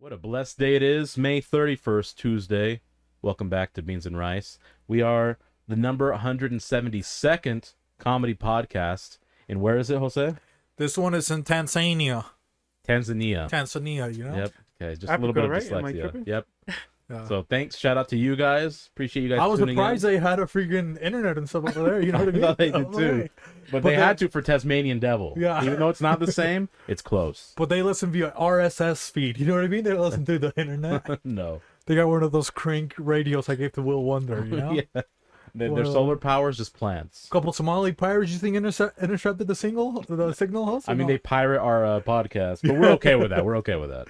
What a blessed day it is, May 31st, Tuesday. Welcome back to Beans and Rice. We are the number 172nd comedy podcast. And where is it, Jose? This one is in Tanzania. Tanzania, you know? Yep. Okay, just Africa, a little bit of right? Am I dyslexia. tripping? Yep. Yeah. So thanks, shout out to you guys. Appreciate you guys I was tuning surprised in. they had a freaking internet and stuff over there. You know what I mean? I thought they did too. But they had to for Tasmanian Devil. Yeah. Even though it's not the same, it's close. But they listen via RSS feed. You know what I mean? They listen through the internet. No. They got one of those crank radios I gave to Will Wonder, you know? Yeah. Their solar power is just plants. A couple Somali pirates, you think intercepted the signal host? I mean, they pirate our podcast, but we're okay with that. We're okay with that.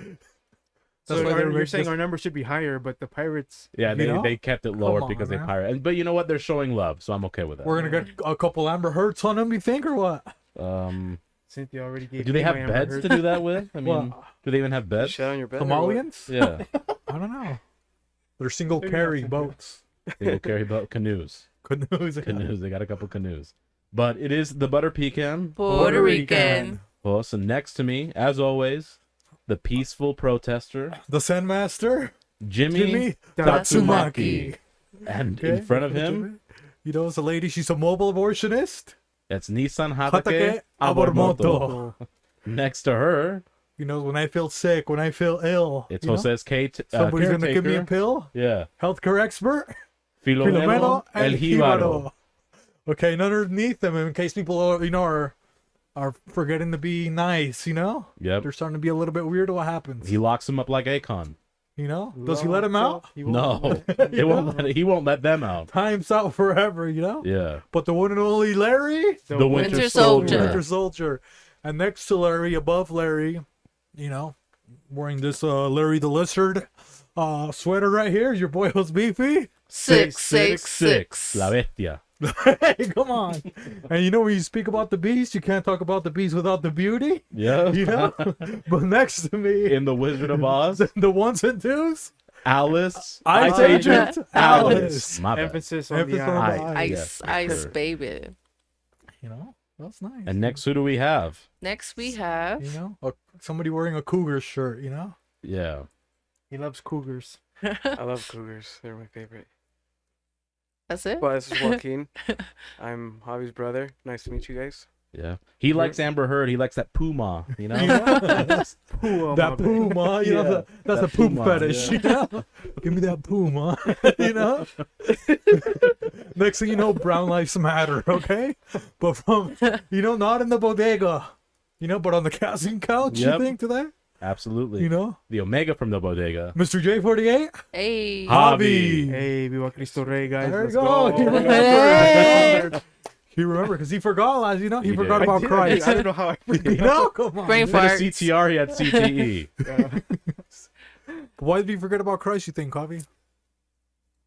That's So why you're saying our number should be higher, but the pirates... Yeah, You know? they kept it lower Come because on, they man. pirate. But you know what? They're showing love, so I'm okay with that. We're going to get a couple Amber Hearts on them, you think, or what? Cynthia already gave Do they me have my beds Amber to Heard. do that with? I mean, do they even have beds? Shit on your bed. or what? Somalians? Yeah, I don't know. They're single Maybe carry not. boats. they will carry canoes. Canoes. Canoes. They got a couple canoes. But it is the butter pecan. Puerto Rican. Oh, so next to me, as always, the peaceful protester, The Sandmaster. Jimmy Tatsumaki. and Okay. in front of him, You know, it's a lady, she's a mobile abortionist. that's Nissan Hatake Hatake Abormoto. Next to her, You know, when I feel sick, when I feel ill. it's you know, Jose's Kate. somebody's going to give me a caretaker. pill. Yeah. Healthcare expert. Filomeno El Jíbaro. Okay, and underneath them, in case people are, you know, are forgetting to be nice, you know? Yep. They're starting to be a little bit weird. What happens? He locks him up like Akon. You know? Does he let him out? He won't. No, he won't let them out. Time's out forever, you know? Yeah. But the one and only Larry, The Winter Soldier. Winter Soldier. And next to Larry, above Larry, you know, wearing this Larry the Lizard sweater right here, your boy was Beefy. 666. La Bestia. Hey, come on. And you know, when you speak about the beast, you can't talk about the beast without the beauty, Yeah. you know? But next to me, In the Wizard of Oz, the ones and twos, Alice. Ice Agent Alice. My bad. Emphasis on Emphasis the on I. the I. Ice, Yeah, for ice, sure. baby. You know, that's nice. And next, who do we have? Next we have. You know, somebody wearing a Cougar shirt, you know? Yeah. He loves cougars. I love cougars. They're my favorite. That's it. Well, this is Joaquin. I'm Javi's brother. Nice to meet you guys. Yeah. He likes Amber Heard. He likes that Puma, you know? Puma, That puma, you know, Yeah, that's that a poop puma, fetish, yeah. you know? Give me that puma, you know? Next thing you know, brown lives matter, okay? But from, you know, not in the bodega, you know, but on the casting couch, Yep. you think, today? Absolutely. You know? The Omega from the bodega. Mr. J48? Hey. Javi. Hey, Viva Cristo Rey, guys. There you Let's go. go. He remembered. Hey. He remembered, because he forgot last, you know? He He forgot did. about I Christ. don't know how I You forgot. know? Come on. Brain Instead of fart. CTR, he had CTE. Why did he forget about Christ, you think, Javi?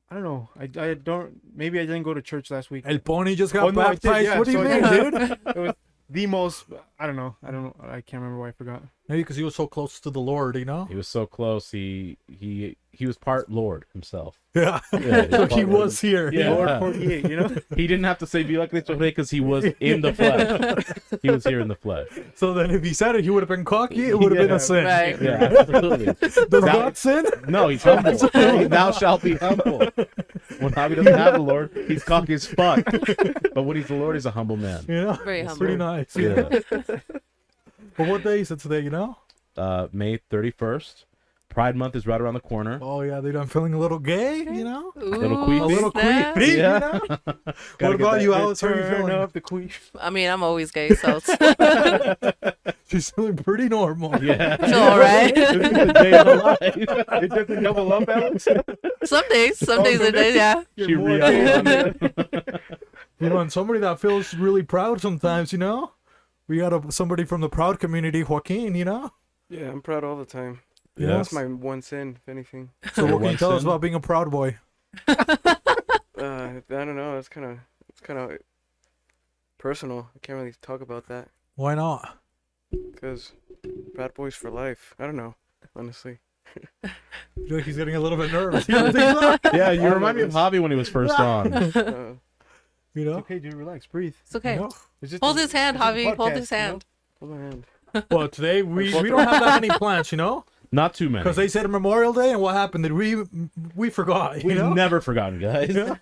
I don't know. I don't. Maybe I didn't go to church last week. El Pony just got Oh, no, I did, baptized. yeah, What do you so mean, yeah. dude? It was the most. I don't know. I can't remember why I forgot. Maybe because he was so close to the Lord, you know? He was so close. He was part Lord himself. Yeah. Yeah, So he part was here. Yeah. Lord 48, you know? He didn't have to say Viva Cristo Rey because he was in the flesh. He was here in the flesh. So then if he said it, he would have been cocky. It would have been Yeah. a sin. Right. Yeah, absolutely. Does Now- God sin? No, he's humble. Thou shalt be humble. When Javi doesn't have the Lord, he's cocky as fuck. But when he's the Lord, he's a humble man. You know? Very It's humble. pretty nice. Yeah. But what day is it today, you know? May 31st. Pride Month is right around the corner. Oh, yeah, dude, I'm feeling a little gay, you know? Little Ooh, queefy. A little snap. creepy, Yeah. you know? Gotta What get about that you, Alice? How are you Turn feeling? up the queef. I mean, I'm always gay, so it's She's feeling pretty normal. Yeah. it's all right. This is the day of her life. It doesn't double up, Alex. Some days it is, yeah. She re-upped. You know, and somebody that feels really proud sometimes, you know? We got somebody from the proud community, Joaquin, you know? Yeah, I'm proud all the time. Yeah. Yes. That's my one sin, if anything. So Your what can you one tell us sin? about being a proud boy? I don't know. It's kind of personal. I can't really talk about that Why not? because Proud Boys for life. I don't know, honestly. I feel like he's getting a little bit nervous. You don't think so? Yeah, you remind me of Javi when he was first on. You It's know? okay, dude. Relax. Breathe. It's okay. You know? It's just Hold his hand, it's just a Javi. Hold podcast, his you know? hand. Hold my hand. Well, today we don't have that many plants, you know? Not too many. Because they said Memorial Day, and what happened? Did we forgot? You We've know? never forgotten, guys. Yeah.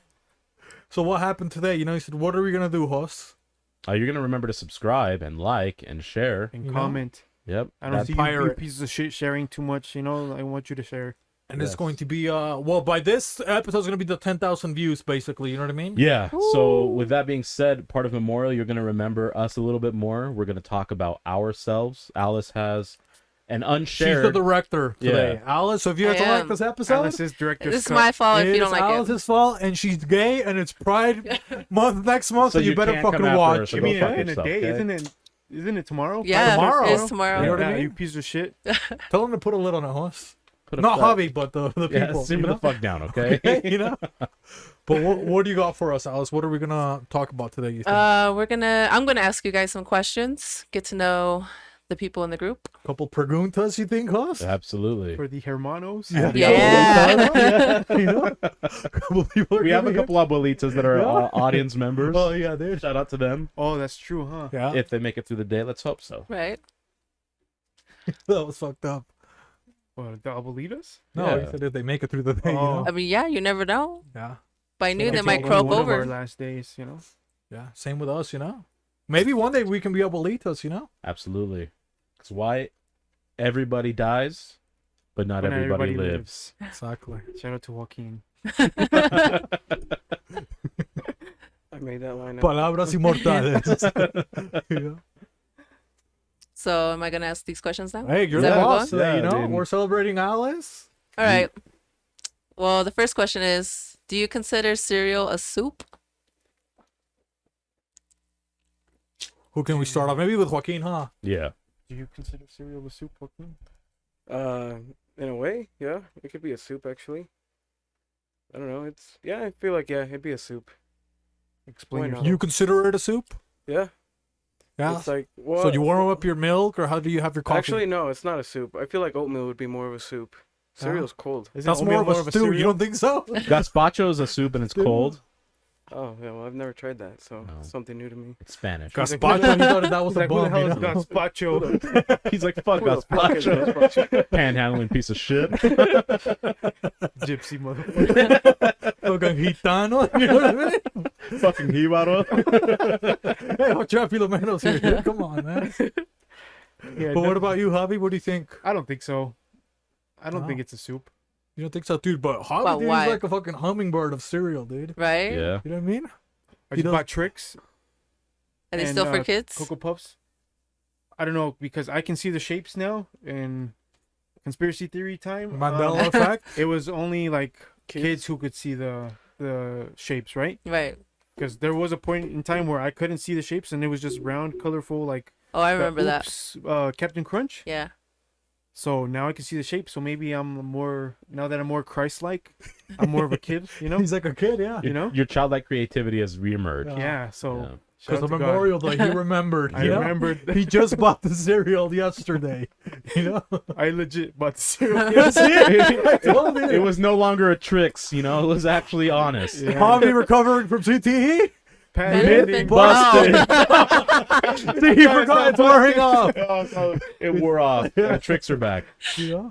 So what happened today? You know, he said, "What are we gonna do, host?" You're gonna remember to subscribe and like and share. And You know? comment. Yep. I don't That- see you pirate. pieces of shit sharing too much. You know, I want you to share. And it's Yes. going to be well, by this episode's gonna be the 10,000 views, basically. You know what I mean? Yeah. So with that being said, part of Memorial, you're gonna remember us a little bit more. We're gonna talk about ourselves. Alice has an unshared. She's the director today, Alice. So if you have to I like am. this episode, Alice's director's This is cut. my fault if you it's don't like it. Alice's fault, and she's gay, and it's Pride Month next month, so you better can't come fucking after watch. her, so I go mean, fuck in a yourself, day, okay? isn't it tomorrow? Yeah, tomorrow. it's tomorrow. You know what I Yeah, mean? you piece of shit. Tell them to put a lid on it, host. Put a Not fuck- Javi, but the Yeah, people. simmer you the fuck down, okay? know? You know. But what do you got for us, Alice? What are we gonna talk about today? You think? I'm gonna ask you guys some questions. Get to know the people in the group. A couple preguntas, you think, host? Absolutely. For the hermanos. Yeah. Yeah. You know? A couple people are We have a gonna couple abuelitas that are Yeah. audience members. Oh yeah, dude. Shout out to them. Oh, that's true, huh? Yeah, If they make it through the day, let's hope so. Right. that was fucked up. What, the abuelitas? No, Yeah. he said if they make it through the day, you Oh. know? I mean, yeah, you never know. Yeah, By noon, they It's might only croak one of our over. last days, you know. yeah. Same with us, you know. Maybe one day we can be abuelitas, you know. Absolutely. Because why everybody dies, but not But everybody lives. Exactly. Shout out to Joaquin. I made that line up. Palabras inmortales. You know? So, am I gonna ask these questions now? Hey, you're Is the that what we're boss. going? You Yeah, know, dude. we're celebrating Alice. All right. Well, the first question is: do you consider cereal a soup? Who can we start off? Maybe with Joaquin, huh? Yeah. Do you consider cereal a soup, Joaquin? In a way, yeah, it could be a soup actually. I don't know. I feel like it'd be a soup. Explain Why yourself. not? You consider it a soup? Yeah. Yeah. It's like well. So you warm up your milk, or how do you have your coffee? Actually, no, it's not a soup. I feel like oatmeal would be more of a soup. Cereal's cold. Isn't that's oatmeal more of a stew. You don't think so? Gazpacho is a soup and it's Dude. cold. Oh yeah, well I've never tried that, so No. something new to me. It's Spanish. Gazpacho, he thought that was He's a like, who the bum. hell You is know? gazpacho? He's like, fuck Who the fuck is gazpacho. gazpacho? Panhandling piece of shit. Gypsy motherfucker. Fucking gitano. You know what I mean? Fucking jíbaro. Hey, watch out, Filomenos here. Dude. Come on, man. Yeah, But what about you, Javi? What do you think? I don't think so. I don't Oh. think it's a soup. You don't think so, dude? But Javi, But dude, why? he's like a fucking hummingbird of cereal, dude. Right? Yeah. You know what I mean? I You just know- bought Tricks Are they and, still for kids? Cocoa Puffs. I don't know because I can see the shapes now in conspiracy theory time. Mandela effect. It was only like Kids? kids who could see the shapes, right? Right. Because there was a point in time where I couldn't see the shapes and it was just round, colorful, like Oh, I the remember that. Oops, Captain Crunch. Yeah. So now I can see the shape. So maybe I'm more now that I'm more Christ-like. I'm more of a kid, you know. He's like a kid, yeah. You know? Your childlike creativity has reemerged. Yeah. So Yeah. shout Because out the to God. Memorial Day, he remembered. I you know? remembered. He just bought the cereal yesterday. You know? I legit bought the cereal. I told you. It was no longer a tricks, you know, it was actually honest. Yeah. Javi recovering from CTE? Benefit busted. See, he forgot it's wearing off. It wore off. The tricks are back. Yeah.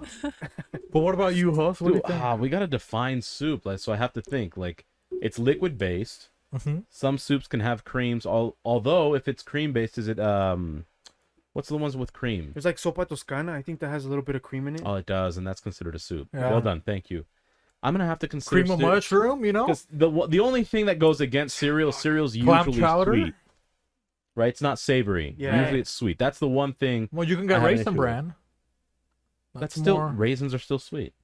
But what about you, Huss? What do you Dude, think? we gotta define soup, like, so I have to think. Like, it's liquid based. Mhm. Some soups can have creams. Although, if it's cream based, is it what's the ones with cream? There's like sopa toscana. I think that has a little bit of cream in it. Oh, it does, and that's considered a soup. Yeah. Well done, thank you. I'm gonna have to consider Cream of mushroom, you know? because the only thing that goes against cereal's Clam usually chowder? sweet. Right, it's not savory. Yeah. Usually it's sweet. That's the one thing. Well, you can I get have an raisin issue with. bran. That's still more- raisins are still sweet.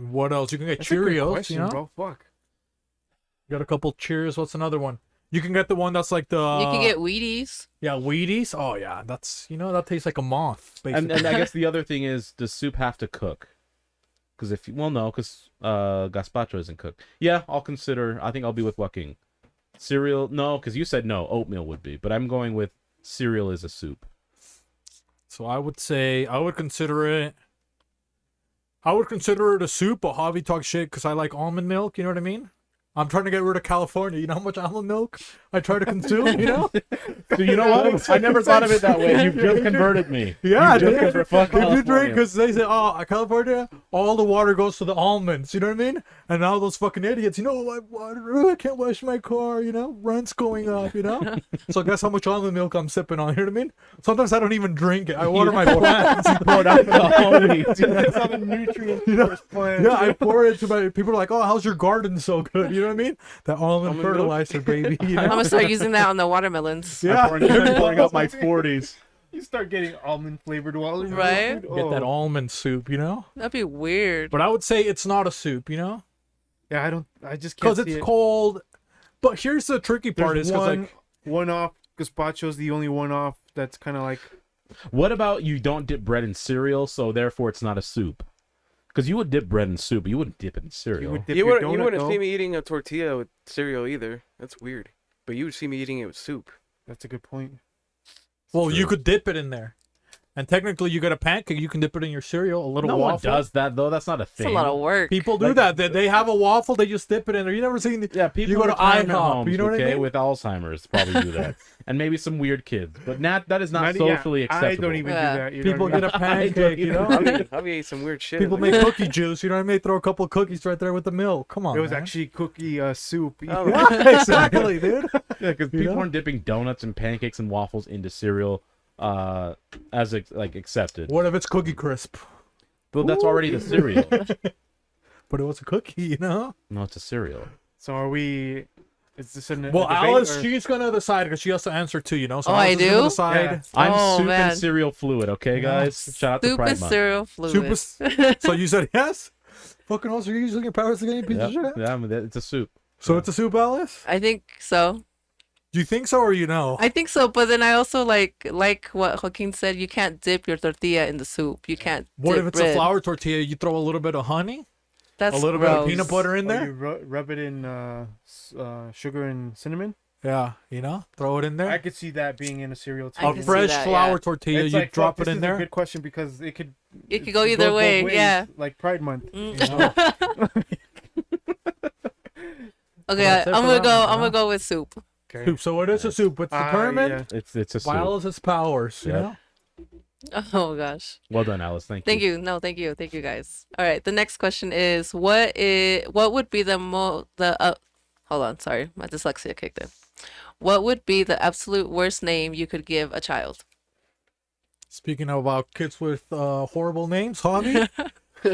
What else? You can get That's a good Cheerios, question, you know? bro. Fuck. You got a couple Cheerios. What's another one? You can get the one that's like the... You can get Wheaties. Yeah, Wheaties. Oh, yeah. That's, you know, that tastes like a moth, And basically. I guess the other thing is, does soup have to cook? Because if you, well, no, because gazpacho isn't cooked. Yeah, I'll consider. I think I'll be with Joaquin. Cereal, no, because you said no. Oatmeal would be, but I'm going with cereal is a soup. So I would say, I would consider it a soup, but Javi talks shit because I like almond milk, you know what I mean? I'm trying to get rid of California. You know how much almond milk I try to consume, you know? So you know what? I never thought of it that way. You've just converted me. Yeah, You just dude. converted- fuck If you drink, California. because they say, oh, California, all the water goes to the almonds. You know what I mean? And now those fucking idiots, you know, my water, I can't wash my car, you know? Rent's going up, you know? So guess how much almond milk I'm sipping on, you know what I mean? Sometimes I don't even drink it. I water my plants. Pour it out for the homies. That's how the nutrients You know? first plant. Yeah, I pour it to my people are like, oh, how's your garden so good? You know what I mean? That almond Almond milk? fertilizer, baby. You I'm know? gonna start using that on the watermelons. Yeah. pouring out my 40s. You start getting almond flavored water. Right? Get that almond soup, you know? That'd be weird. But I would say it's not a soup, you know? Yeah, I just can't Because see it's it. cold. But here's the tricky part: There's is because one, like one-off. Gazpacho's the only one-off that's kind of like. What about you don't dip bread in cereal, so therefore it's not a soup? Because you would dip bread in soup, but you wouldn't dip it in You cereal. would dip You your wouldn't, donut, you wouldn't no? see me eating a tortilla with cereal either. That's weird. But you would see me eating it with soup. That's a good point. well, you true. could dip it in there, and technically, you get a pancake. You can dip it in your cereal. A little No one waffle. does that though. That's not a It's thing. a lot of work. People do Like- that. They have a waffle. They just dip it in there. You never seen? The, Yeah, people You go to retirement IHOP, homes, you know what I okay, mean? with Alzheimer's probably do that, and maybe some weird kids. But that is not yeah, socially acceptable. I don't even Yeah. do that. You people know get what a pancake. You know. Javi ate some weird shit. People make cookie juice. You know what I mean? Throw a couple of cookies right there with the milk. Come I on. mean? It was man. actually cookie soup. Oh, Yeah, exactly, dude. Yeah, because You people know? aren't dipping donuts and pancakes and waffles into cereal, like accepted. What if it's Cookie Crisp? But that's already the cereal. But it was a cookie, you know. No, it's a cereal. So are we? Is this an? Well, a debate, Alice, or- she's gonna decide because she has to answer too, you know. So Oh, I Alice is gonna do? decide. Yeah. I'm Oh, soup man. and cereal fluid, okay, guys? Shout out to Soup Pride and Month. cereal fluid. So you said yes. Fucking also, you're using your powers again, you piece of Yep. shit. Yeah, I mean, it's a soup. So it's a soup, Alice. I think so. Do you think so, or you know? I think so, but then I also like what Joaquin said. You can't dip your tortilla in the soup. You can't. What dip if it's bread. a flour tortilla? You throw a little bit of honey, That's a little bit of gross. peanut butter in Or there. you rub it in sugar and cinnamon. Yeah, you know, throw it in I there. could see that being in a cereal too. I A can see fresh that, flour yeah. tortilla, It's you like, drop fuck, it in This is there. a good question because it could. It could go goes either both way. ways, Yeah. Like Pride Month. Mm. You know? Okay, That's it I'm for gonna that go. one, I'm huh? gonna go with soup. Okay. Soup. So it is a soup. It's determined Yeah. It's a soup. by Alice's powers. You Yep. know. Oh gosh. Well done, Alice. Thank you. Thank you. No, thank you. Thank you guys. All right. The next question is what would be hold on, sorry. My dyslexia kicked in. What would be the absolute worst name you could give a child? Speaking about kids with horrible names, Javi,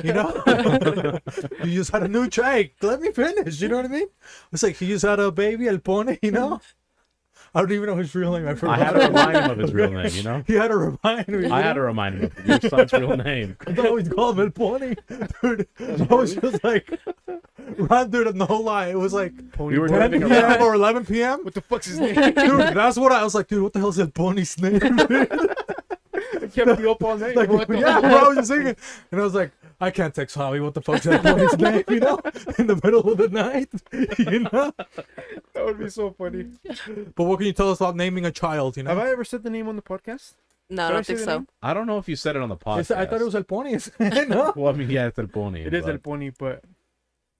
you know, you just had a new child. Let me finish. You know what I mean? It's like he just had a baby, El Pone. You know, I don't even know his real name. I I forgot. had to remind him of his real name, you know? He had to remind me. I had to remind him of your son's real name. I always call him El Pony. Dude, I was just like, Ron, dude, no lie. It was like Pony We were boy. 10 driving p.m. around. or 11 p.m. What the fuck's his name? Dude, that's what I was like, dude, what the hell is El Pony's name? Kept you up all night. Like, What the yeah, fuck? bro, I was just thinking. And I was like, I can't text Javi, what the fuck's that Pony's name, you know? In the middle of the night, you know? That would be so funny. But what can you tell us about naming a child, you know? Have I ever said the name on the podcast? No, I Did I don't say think the so. name? I don't know if you said it on the podcast. I thought it was El Pony. No? Well, I mean, yeah, it's El Pony. It is but El Pony, but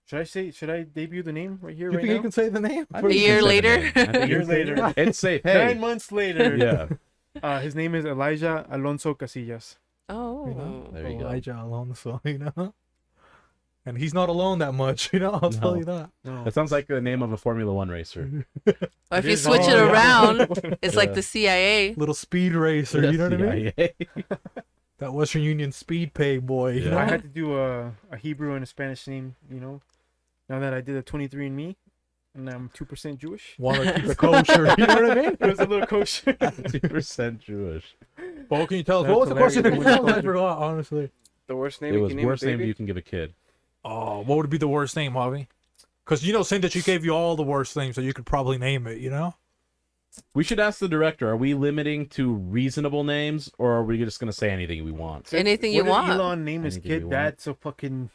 should I debut the name right here, You right think now? you can say the name? I A think you year can say the later? name. I think A you year can say later. it. It's safe. Hey. 9 months later. Yeah. His name is Elijah Alonso Casillas. Oh. You know? There you go. Elijah Alonso, you know? And he's not alone that much, you know? I'll tell No. you that. No. That sounds like the name of a Formula One racer. Or if It you is switch all- it yeah. around, it's like Yeah. the CIA. Little speed racer, you know what I mean? CIA. That Western Union speed pay boy, you Yeah. I know? had to do a Hebrew and a Spanish name, you know. Now that I did a 23andMe, and I'm 2% Jewish. Want to keep it kosher, you know what I mean? It was a little kosher. 2% Jewish. Well, what can you tell us? That's What was the question hilarious. again? I forgot, honestly. The worst name It you was can name worst a name baby? you can give a kid. Oh, what would be the worst name, Javi? Because, you know, saying that she gave you all the worst names, so you could probably name it, you know? We should ask the director, are we limiting to reasonable names, or are we just going to say anything we want? Anything you What did want. Elon name his Anything you kid? want. That's a fucking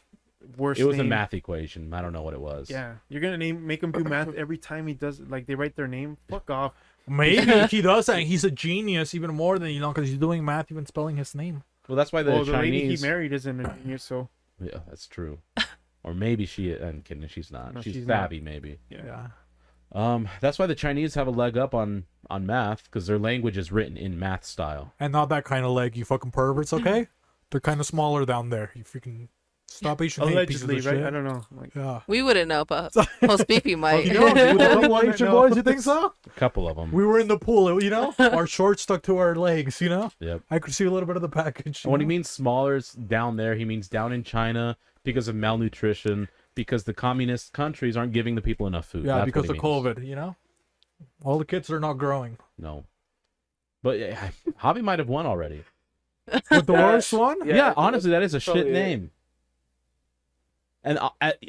worst It was a name. math equation. I don't know what it was. Yeah, you're gonna make him do math every time he does. Like they write their name. Fuck off. Maybe he does that. He's a genius even more than, you know, because he's doing math, even spelling his name. Well, that's why the Well, the lady he Chinese... married isn't a genius, so Yeah, that's true. Or maybe she. I'm kidding. She's not. No, she's she's not. Fabi, maybe. Yeah. That's why the Chinese have a leg up on math, because their language is written in math style. And not that kind of leg, you fucking perverts, okay? They're kind of smaller down there. You freaking stop Asian hate pieces of Allegedly, right? shit. I don't know. Like, Yeah. We wouldn't know, but most Beefy might. You know, with a couple Wouldn't Asian know. boys, you think so? A couple of them. We were in the pool, you know? Our shorts stuck to our legs, you know? Yep. I could see a little bit of the package. And when he know? means smaller down there, he means down in China because of malnutrition, because the communist countries aren't giving the people enough food. Yeah, That's because what of he means. COVID, you know? All the kids are not growing. No. But yeah, Javi might have won already. With the worst one? Yeah, honestly, that is a shit probably it. name. And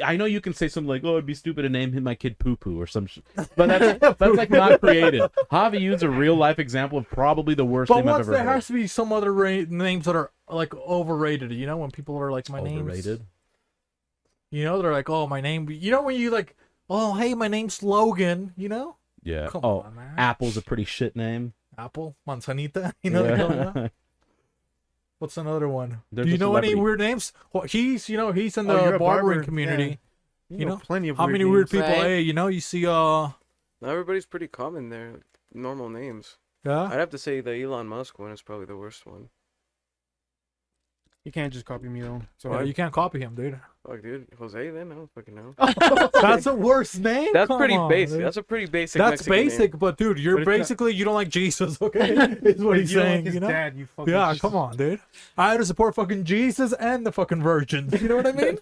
I know you can say something like, "Oh, it'd be stupid to name my kid Poo Poo" or some shit, but that's like not creative. Javi used a real life example of probably the worst But name I've once ever there heard. has to be some other names that are like overrated, you know? When people are like, my name's... Overrated. You know, they're like, oh, my name... You know when you like, oh, hey, my name's Logan, you know? Yeah. Come Oh, on, man. Apple's a pretty shit name. Apple, Manzanita, you know? They call it that? What's another one? There's Do you a know any celebrity. weird names? Well, he's in Oh, the you're a barbering barber. community. yeah. You know, plenty of How weird many weird names. people? Right. Hey, you know, you see, Not everybody's pretty common there. Like, normal names. yeah. I'd have to say the Elon Musk one is probably the worst one. You can't just copy me though. So Yeah, you can't copy him, dude. Fuck, dude. Jose, then? I don't fucking know. That's the worst name. That's Come pretty on, basic. dude. That's a pretty basic That's Mexican name. basic, but dude, you're But it's not- basically you don't like Jesus, okay? Is what If he's you don't saying, like his you know? dad, you fucking Yeah, come on, dude. I had to support fucking Jesus and the fucking virgins. You know what I mean?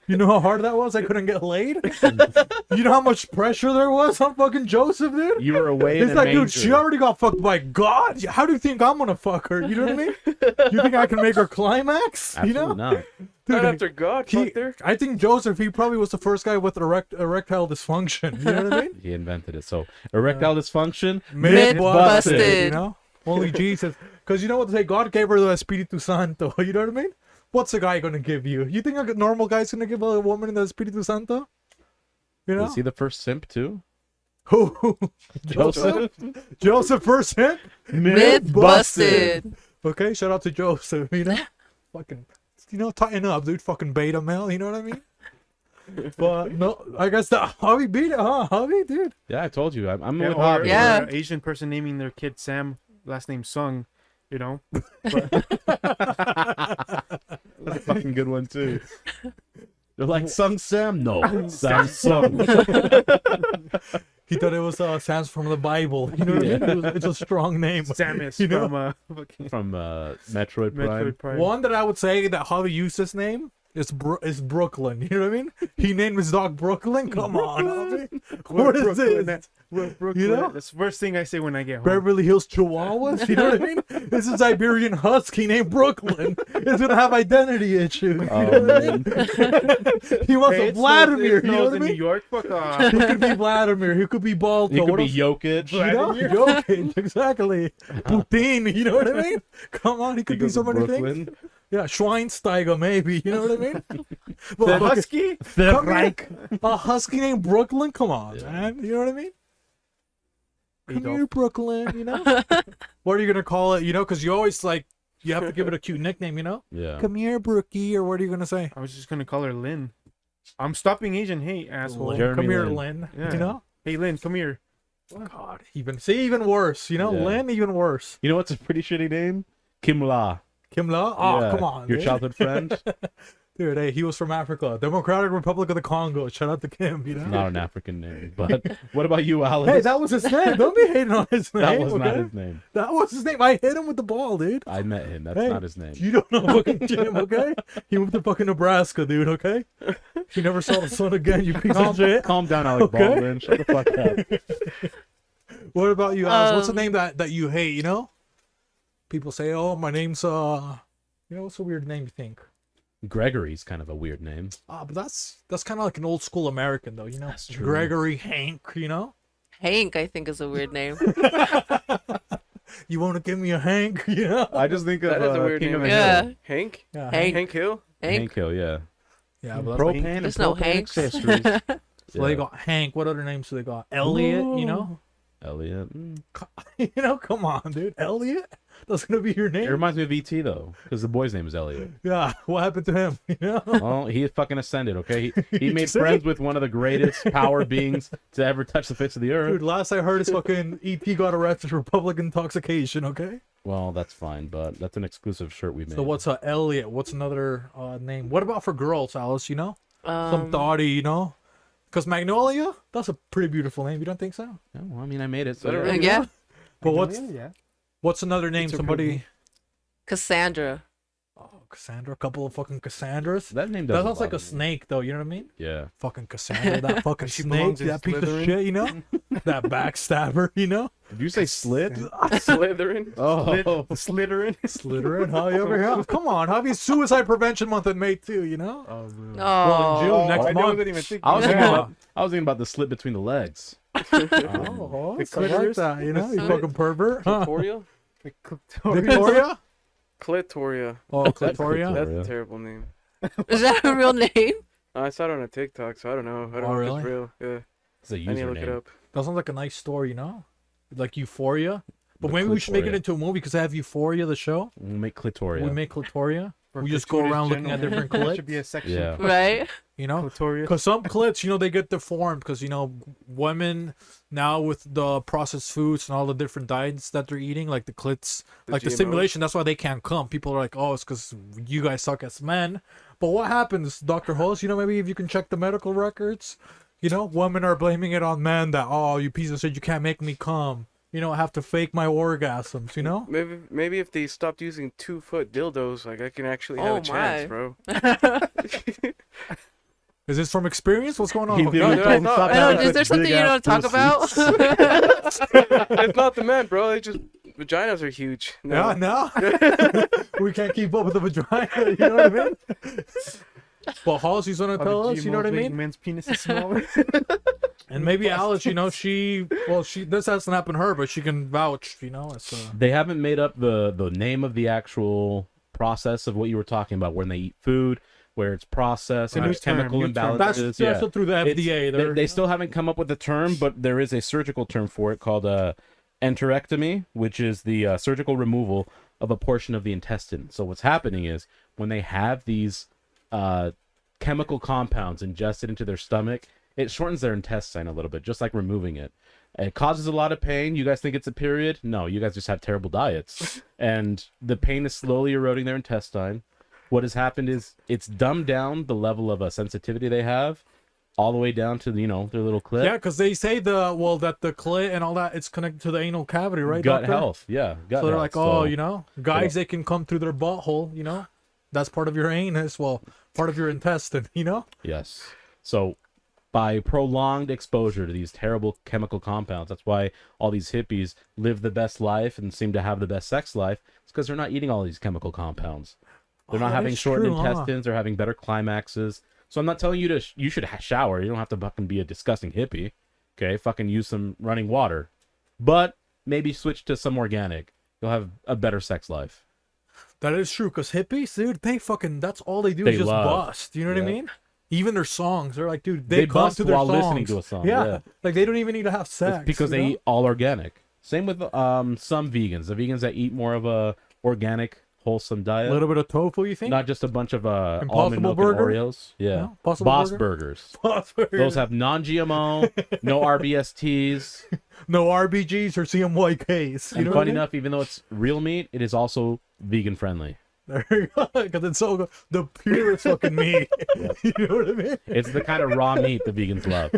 You know how hard that was? I couldn't get laid. You know how much pressure there was on fucking Joseph, dude? You were away in It's a like, manger. dude, she already got fucked by God. How do you think I'm gonna fuck her? You know what I mean? You think I can make her climax? Absolutely You know, not. Not dude. after God, fuck there. I think Joseph, he probably was the first guy with erectile dysfunction. You know what I mean? He invented it. So erectile dysfunction. Myth busted. You know, only Jesus. Because you know what they say? God gave her the Espiritu Santo. You know what I mean? What's a guy gonna give you? You think a normal guy's gonna give a woman the Espiritu Santo? You know? Was he the first simp too? Who? Joseph. Joseph first hit? Myth busted. Okay, shout out to Joseph. You know, fucking, you know, tighten up, dude. Fucking beta male. You know what I mean? But no, I guess that Javi beat it, huh? Javi, dude. Yeah, I told you. I'm Yeah, with or, Javi. Yeah. or an Asian person naming their kid Sam, last name Sung, you know. That's a fucking good one too. They're like Sung Sam. No, Sam Sung. He thought it was Sam's from the Bible. You know what I mean? It's a strong name. Samus You know? from fucking From Metroid Prime. Metroid Prime. One that I would say that Javi used this name is Brooklyn. You know what I mean? He named his dog Brooklyn. Come on, Javi. What is Brooklyn, this? Brooklyn. You know? That's the first thing I say when I get home. Beverly Hills Chihuahuas? You know what I mean? This is Siberian Husky named Brooklyn. It's gonna have identity issues. You know what I mean? He wants Hey, a it Vladimir. snows You know what I in New mean? York. Fuck off. He could be Vladimir. He could be Balto. He could What be else? Jokic. You know, Jokic, exactly. Putin, you know what I mean? Come on, he could He be goes so to many Brooklyn. things. Yeah, Schweinsteiger, maybe. You know what I mean? The But fucking- husky? come here, a husky named Brooklyn? Come on, Yeah. man. You know what I mean? Come Adolf. here, Brooklyn, you know? What are you going to call it? You know, because you always, like, you have to give it a cute nickname, you know? Yeah. Come here, Brookie, or what are you going to say? I was just gonna call her Lynn. I'm stopping Asian hate, asshole. Jeremy Come here, Lin. Lynn. Yeah. You know? Hey Lynn, come here. God, even worse. You know, Yeah. Lynn, even worse. You know what's a pretty shitty name? Kim La. Kim La? Oh, Yeah. come on. Your dude. childhood friend? Dude, hey, he was from Africa. Democratic Republic of the Congo. Shout out to Kim, you know? Not an African name. But what about you, Alex? Hey, that was his name. Don't be hating on his name. That was not okay? his name. That was his name. I hit him with the ball, dude. I met him. That's Hey, not his name. You don't know fucking Jim, okay? He moved to fucking Nebraska, dude, okay? He never saw the sun again, you piece of shit. Calm down, Alec Okay. Baldwin. Shut the fuck up. What about you, Alice? What's the name that you hate, you know? People say, oh, my name's, you know, what's a weird name you think? Gregory's kind of a weird name. But that's kind of like an old school American, though, you know? That's true. Gregory, Hank, you know? Hank, I think, is a weird name. You want to give me a Hank, you know? I just think of That is a weird King name. of the Yeah. Hill. Hank? Yeah, Hank. Hank Hill? Hank. Hill, yeah. Yeah, but that's Propane like, and There's no propane Hanks. accessories. so they got Hank. What other names do they got? Elliot, you know? Elliot. You know, come on, dude. Elliot? That's gonna be your It name? reminds me of ET though, because the boy's name is Elliot. Yeah. What happened to him? You know? Well, he fucking ascended. Okay, he You made say? friends with one of the greatest power beings to ever touch the face of the earth. Dude, last I heard is fucking ET got arrested for public intoxication, okay? Well, that's fine, but that's an exclusive shirt we made. So what's Elliot? What's another name? What about for girls, Alice, you know? Some thoughty, you know? Because Magnolia, that's a pretty beautiful name. You don't think so? Yeah, well, I mean, I made it. So Is that a yeah. real- Yeah. But what's Yeah. what's another name? It's a Somebody... Cassandra. Oh, Cassandra. A couple of fucking Cassandras. That name That doesn't sounds like a bother me. snake, though. You know what I mean? Yeah. Fucking Cassandra. That fucking She snake. belongs in That piece of Slytherin. shit, you know? That backstabber, you know? Did you say slit? Slytherin. Oh, Slytherin. Slytherin. How you ever hear? Come on. Javi's Suicide Prevention Month in May, too, you know? Oh, man. Well, in June, Oh. next I month. wasn't even thinking. I was Yeah. thinking about the slit between the legs. Oh, The I like clitoris? that, you know? You Slit. fucking pervert. Huh? Clitoria? The clitoris. Victoria? Clitoria. Oh, Clitoria? That's Yeah. a terrible name. Is that a real name? I saw it on a TikTok, so I don't know. I don't Oh, know really? if it's real. Yeah, It's a I need to look it username. up. That sounds like a nice story, you know? Like Euphoria. But The maybe we should make it Clitoria. into a movie because I have Euphoria, the show. We'll make clitoria. We make Clitoria. Or We just go clitoris around looking at general. different That should be a clits, section. Yeah. Right? you know? Clitoris. Because some clits, you know, they get deformed because, you know, women now with the processed foods and all the different diets that they're eating, like the clits, The like the GMOs. stimulation, that's why they can't come. People are like, oh, it's because you guys suck as men. But what happens, Dr. Host, you know, maybe if you can check the medical records, you know, women are blaming it on men that, oh, you piece of shit, you can't make me come. You know, I have to fake my orgasms, you know? Maybe if they stopped using 2-foot dildos, like I can actually have Oh, a chance, my. bro. Is this from experience? What's going on? He Okay. literally no, told him no, stop I know, having is there such something you big-ass don't talk pussies. about? It's not the men, bro. They just vaginas are huge. Yeah, no. We can't keep up with the vagina, you know what I mean? But Halsey's gonna Are the tell us, you know what I GMOs making mean? Men's penises smaller. And maybe Alice, you know, she this hasn't happened to her, but she can vouch, you know. It's They haven't made up the name of the actual process of what you were talking about when they eat food, where it's processed, It's a and new there's chemical term, new term. imbalances. that's Yeah. through the It's- FDA. They still haven't come up with a term, but there is a surgical term for it called enterectomy, which is the surgical removal of a portion of the intestine. So what's happening is when they have these chemical compounds ingested into their stomach, it shortens their intestine a little bit, just like removing it. It causes a lot of pain. You guys think it's a period? No, you guys just have terrible diets. And the pain is slowly eroding their intestine. What has happened is it's dumbed down the level of sensitivity they have all the way down to, you know, their little clit. Yeah, because they say that the clit and all that, it's connected to the anal cavity, right? Gut doctor? health. Yeah. Gut So they're health. like, oh, So- you know, guys, they can come through their butthole, you know? That's part of your anus. Well, part of your intestine, you know? Yes. So by prolonged exposure to these terrible chemical compounds, that's why all these hippies live the best life and seem to have the best sex life. It's because they're not eating all these chemical compounds. They're Oh, not that having is shortened true, huh? intestines. They're having better climaxes. So I'm not telling you you should shower. You don't have to fucking be a disgusting hippie. Okay, fucking use some running water. But maybe switch to some organic. You'll have a better sex life. That is true, because hippies, dude, they fucking, that's all they do They is just love. bust. You know what I Yeah. mean? Even their songs, they're like, dude, They they come bust to their while songs. listening to a song, Yeah. yeah. Like they don't even need to have sex. It's because you they know? eat all organic. Same with some vegans. The vegans that eat more of a organic, wholesome diet. A little bit of tofu, you think? Not just a bunch of almond Impossible milk Burger? and Oreos. Yeah. No? Possible Boss Burger? burgers. Possible. Those have non-GMO, no RBSTs. no RBGs or CMYKs. You And know funny what I mean? enough, even though it's real meat, it is also vegan friendly. There you go. Because it's so good. The purest fucking meat. You know what I mean? It's the kind of raw meat the vegans love.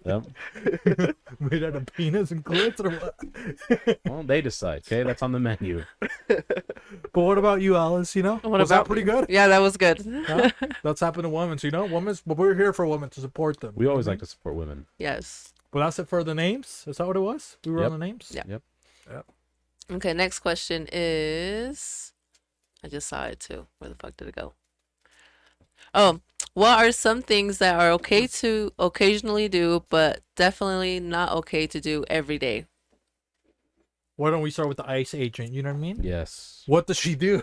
Yep. Made out of penis and clits or what? Well, they decide. Okay, that's on the menu. But what about you, Alice? You know? What Was about that pretty good? Yeah, that was good. Huh? That's happened to women. So, you know, but we're here for women to support them. We always like to support women. Yes. Well, that's it for the names. Is that what it was? We were Yep. on the names? Yeah. Yep. Okay, next question is I just saw it too. Where the fuck did it go? Oh, what are some things that are okay to occasionally do, but definitely not okay to do every day? why don't we start with the ICE agent? You know what I mean? Yes. What does she do?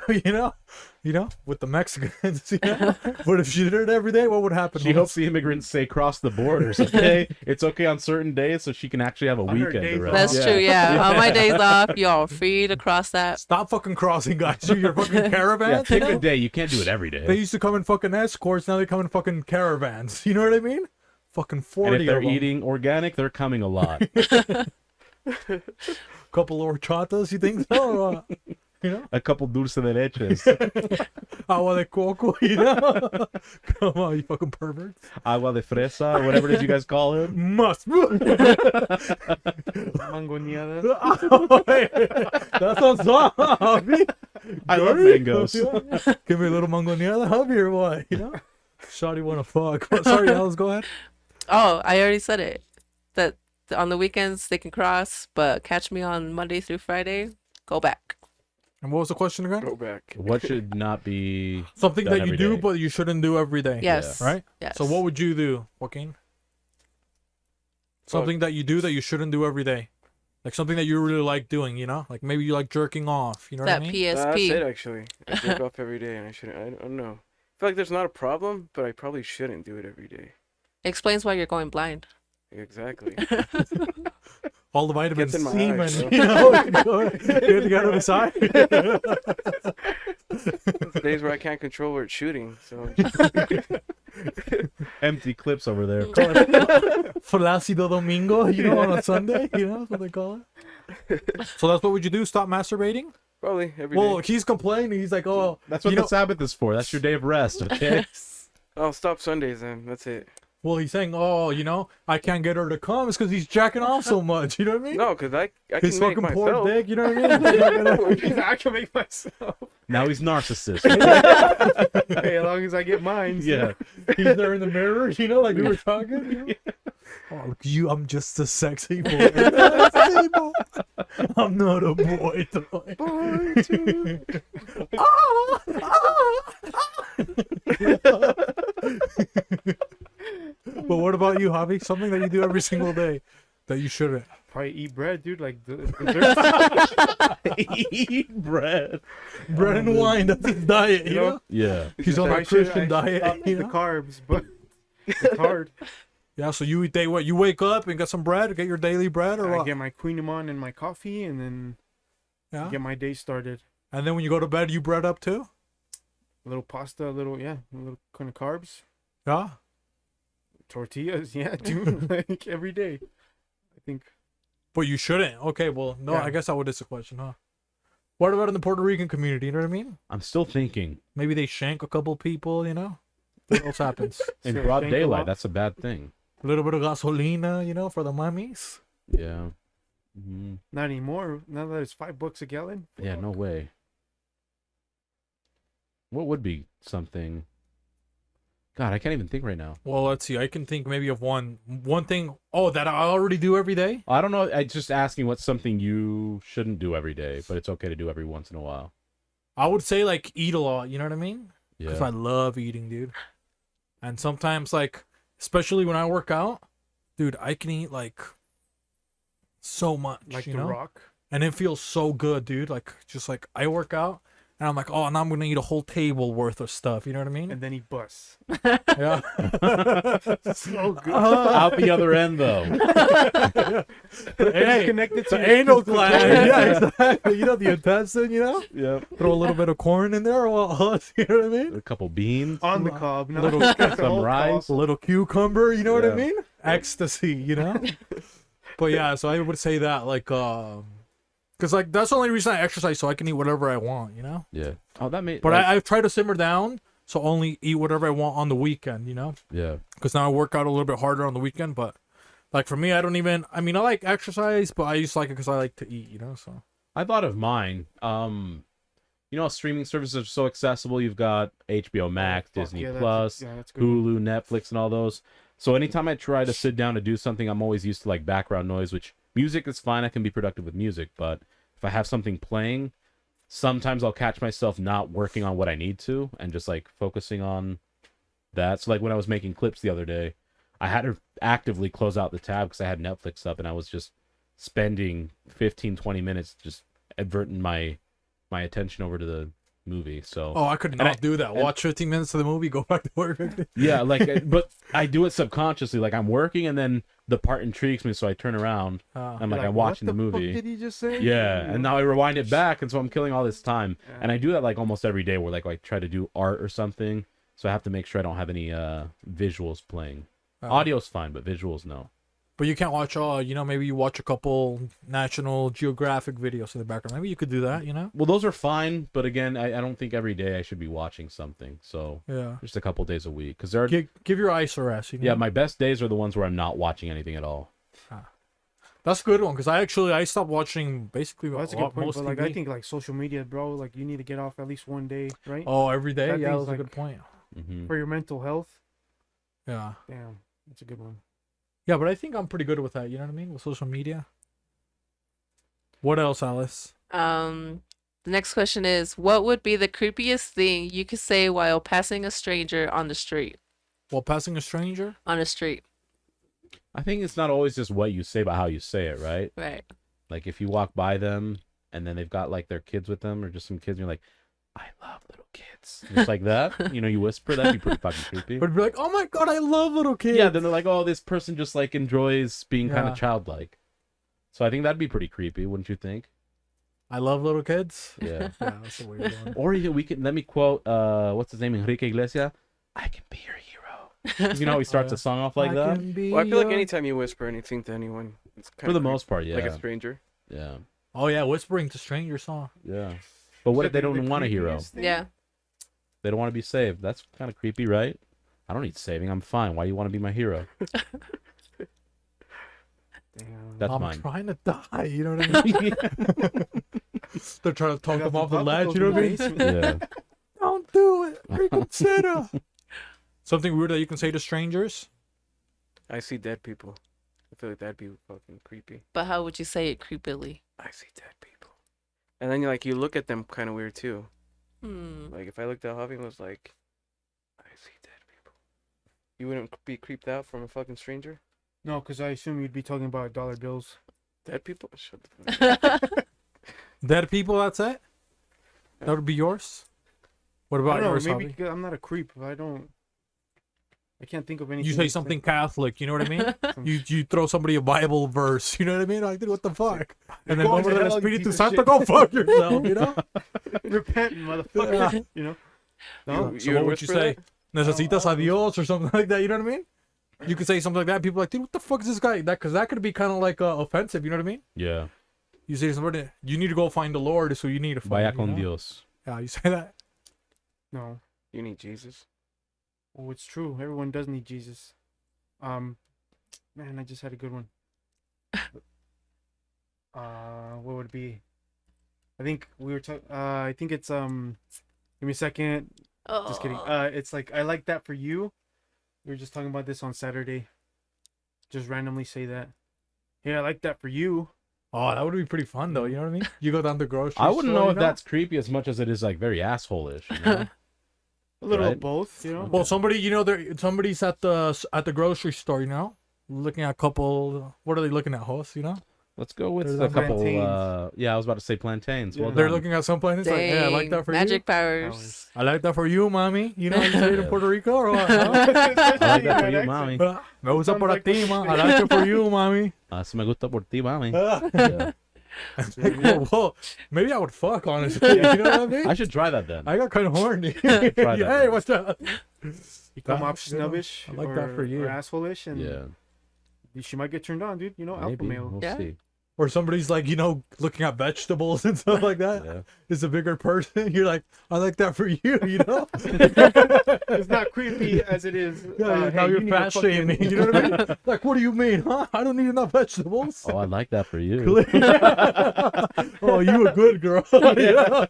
You know, with the Mexicans. You know, but if she did it every day, what would happen? She hopes the immigrants say cross the borders. Okay, it's okay on certain days, so she can actually have a On her weekend days to off. rest. That's true. Yeah. On my days off, y'all free to cross that. Stop fucking crossing, guys. Do your fucking Yeah, caravans. pick you know? a day. You can't do it every They day. used to come in fucking escorts. Now they come in fucking caravans. You know what I mean? Fucking 40 And if they're of them. eating organic, they're coming a lot. Couple horchatas, you think so? Or what? You know? A couple dulce de leches, Agua de coco, you know? Come on, you fucking pervert. agua de fresa, or whatever it is you guys call it. Must. Mangoneada. That sounds Javi. I love mangoes. Give me a little mangoneada, Javi, or what? You know? Shawty wanna fuck. Sorry, Alice, go ahead. Oh, I already said it. That on the weekends they can cross, but catch me on Monday through Friday, go back. And what was the question again? Go back. What should not be Something done that you every do, day. but you shouldn't do every day. Yes. Right? Yes. So what would you do, Joaquin? Something that you do that you shouldn't do every day. Like something that you really like doing, you know? Like maybe you like jerking off, you know that what I mean? That's it, PSP? actually. I jerk off every day, and I shouldn't. I don't know. I feel like there's not a problem, but I probably shouldn't do it every day. Explains why you're going blind. Exactly. All the vitamin Gets in my C, man. eyes, You know? You have to get on the side. There's days where I can't control where it's shooting, so empty clips over there? Flácido Domingo, you know, on a Sunday, you know, that's what they call it. So that's what would you do? Stop masturbating? probably every day. Well, he's complaining. He's like, oh, That's what you the know, Sabbath is for. That's your day of rest. Okay. I'll stop Sundays then. That's it. well, he's saying, oh, you know, I can't get her to come. It's because he's jacking off so much. You know what I mean? No, because I His can make fucking poor myself. dick, you know what I mean? You're not gonna- I can make myself. Now he's narcissist. Hey, as long as I get mine. Yeah. He's there in the mirror, you know, like we were talking. You know? Oh, look, you, I'm just a sexy boy. Sexy boy. I'm not a boy toy. Boy, too. But what about you, Javi? Something that you do every single day that you shouldn't. Probably eat bread, dude. Like the dessert. Eat bread. Bread and wine, that's his diet, you know? Yeah. He's on I that should- Christian I should diet, stop you the know? carbs, but it's hard. Yeah, so you eat day what? You wake up and get some bread, get your daily bread, or I what? get my quinamon and my coffee, and then Yeah. get my day started. And then when you go to bed, you bread up too? A little pasta, a little kind of carbs, Yeah. tortillas. Yeah, dude. Like every day. I think. But you shouldn't. Okay, well, no, Yeah. I guess that would is a question, huh? What about in the Puerto Rican community? You know what I mean? I'm still thinking. Maybe they shank a couple people, you know? What else happens? In So broad shank a daylight, lot. that's a bad thing. A little bit of gasolina, you know, for the mummies. Yeah. Mhm. Not anymore. Now that it's $5 a gallon. Yeah, no way. What would be something? God, I can't even think right now. Well, let's see. I can think maybe of one thing. Oh, that I already do every day. I don't know. I just asking what's something you shouldn't do every day, but it's okay to do every once in a while. I would say like eat a lot. You know what I mean? Yeah. Because I love eating, dude. And sometimes, like, especially when I work out, dude, I can eat like so much, Like you The know? Rock. And it feels so good, dude. Like, just like I work out, and I'm like, oh, now I'm gonna eat a whole table worth of stuff. You know what I mean? And then he busts. Yeah. So good. Out the other end, though. Hey, Connected the to anal gland. Yeah, exactly. You know, the intestine. You know, Yep. throw a little bit of corn in there, or what? You know what I mean? A couple beans. on the cob. No, Little- got the some whole rice. A little cucumber. You know what I Yeah. mean? Ecstasy. You know. But yeah, so I would say that like, because like that's the only reason I exercise, so I can eat whatever I want. You know. Yeah. Oh, that made. But I've tried to simmer down, so only eat whatever I want on the weekend. You know. Yeah. Because now I work out a little bit harder on the weekend, but like for me, I don't even. I mean, I like exercise, but I just like it because I like to eat. You know. So I thought of mine. You know, streaming services are so accessible. You've got HBO Max, Fuck, Disney yeah, Plus, that's good. Hulu, Netflix, and all those. So anytime I try to sit down to do something, I'm always used to like background noise, which music is fine. I can be productive with music, but if I have something playing, sometimes I'll catch myself not working on what I need to and just like focusing on that. So like when I was making clips the other day, I had to actively close out the tab because I had Netflix up and I was just spending 15, 20 minutes just adverting my attention over to the movie. So Oh, I could not do that. Watch 15 minutes of the movie, go back to work. yeah, like, but I do it subconsciously. Like I'm working, and then the part intrigues me, so I turn around. I'm like, I'm watching the movie. What did he just say? Yeah, You and know? now I rewind it back, and so I'm killing all this time. Yeah. And I do that like almost every day, where like I try to do art or something. So I have to make sure I don't have any visuals playing. Audio's fine, but visuals no. But you can't watch maybe you watch a couple National Geographic videos in the background. Maybe you could do that, Well, those are fine, but again, I don't think every day I should be watching something. So Yeah. just a couple days a week, because there are Give your eyes a rest. yeah, my best days are the ones where I'm not watching anything at all. That's a good one, because I stopped watching basically Well, that's a a good lot, point. most But like, TV. I think like social media, bro, like you need to get off at least one day, right? Oh, every day? That Yeah, thing's that's a good like- point. Hmm. For your mental health. Yeah. Damn, that's a good one. Yeah, but I think I'm pretty good with that, you know what I mean? With social media. What else, Alice? The next question is, what would be the creepiest thing you could say while passing a stranger on the street? While passing a stranger? On the street, I think it's not always just what you say, but how you say it, right? right? Like if you walk by them and then they've got like their kids with them, or just some kids, and you're like, I love little kids. Just like that, you whisper, that'd be pretty fucking creepy. But it'd be like, oh my god, I love little kids. Yeah, then they're like, oh, this person just like enjoys being kind Yeah. of childlike. So I think that'd be pretty creepy, wouldn't you think? I love little kids. Yeah. Yeah, that's a weird one. Or we can let me quote what's his name, Enrique Iglesias. I can be your hero. You know how he starts yeah. a song off like I that? can be Well, I feel like your- anytime you whisper anything to anyone, it's kind For the most part, yeah. like a stranger. Yeah. Oh yeah, whispering to strangers song. Yeah. But what if they don't want a hero? creepiest thing? Yeah. They don't want to be saved. That's kind of creepy, right? I don't need saving. I'm fine. Why do you want to be my hero? Damn. That's I'm mine. trying to die, you know what I mean? They're trying to talk them off the ledge, you know what I mean? Yeah. Don't do it. Reconsider. Something weird that you can say to strangers? I see dead people. I feel like that'd be fucking creepy. But how would you say it creepily? I see dead people. And then you look at them kind of weird too. Hmm. Like if I looked at Javi and was like, I see dead people. You wouldn't be creeped out from a fucking stranger? No, because I assume you'd be talking about dollar bills. Dead people? Shut the fuck up. Dead people, that's it? That would be yours? What I about don't know, yours, maybe Javi? 'cause I'm not a creep. I can't think of anything. You say that's, something like, Catholic, you know what I mean? some You throw somebody a Bible verse, you know what I mean? Like, dude, what the fuck? And then Go over to to the hell, you Espiritu piece of Santo, shit. go fuck yourself, you know? repent, motherfucker. You know? No? So what would you say? that? Necesitas a Dios or something like that, you know what I mean? You could say something like that. People are like, dude, what the fuck is this guy? Because that could be kind of like offensive, you know what I mean? Yeah. You say to somebody, you need to go find the Lord, so you need to find Vaya him, con you know? Dios. Yeah, you say that. No. You need Jesus. Oh, it's true. Everyone does need Jesus. Man, I just had a good one. What would it be? I think we were talking. I think it's Give me a second. Just kidding. It's like I like that for you. We were just talking about this on Saturday. Just randomly say that. Hey, I like that for you. Oh, that would be pretty fun, though, you know what I mean? You go down the grocery I wouldn't store, know you if that's creepy as much as it is like very asshole-ish. You know? A little Right. of both, you know. Well, somebody, somebody's at the grocery store, you know, looking at a couple. What are they looking at, host? You know, Let's go with There's a the couple. plantains. Yeah, I was about to say plantains. Well Yeah. they're done. looking at some places like, yeah, I like that for Magic you. powers. I like that for you, mommy. You know, how you say it in Puerto Rico or what? Huh? I like that for you, mommy. Me gusta Sounds para like ti, what ma. you I like it for you, mommy. Si me gusta por ti, mami. Yeah. Whoa, maybe I would fuck, honestly. You know what I mean? I should try that then. I got kind of horny. Try that Hey, then. what's up? You come off You know, snubbish I like that for you. or asshole-ish, and Yeah. she might get turned on, dude. You know, alpha Maybe. male. We'll Yeah. see. Or somebody's like, looking at vegetables and stuff like that. Yeah. Is a bigger person. You're like, I like that for you, you know? It's not creepy as it is. Yeah, hey, now you you're need to fat shaming. fucking- You know what I mean? Like, what do you mean, huh? I don't need enough vegetables. Oh, I like that for you. Oh, you a good girl. Yeah.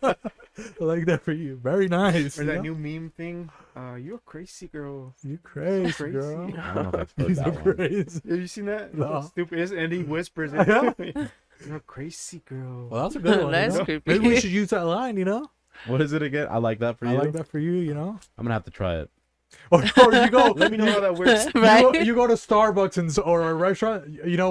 I like that for you. Very nice. Or you that know? new meme thing. You a crazy girl. You crazy, Crazy. girl. I don't know if I've heard He's that a one. crazy. Have you seen that? No. Stupid. And he whispers it. Yeah. You're a crazy girl. Well, that's a good one. That's you know? creepy. Maybe we should use that line, you know? What is it again? I like that for I you. like that for you, you know? I'm gonna have to try it. Or you go. Let me know how that works. Right? You go to Starbucks or a restaurant,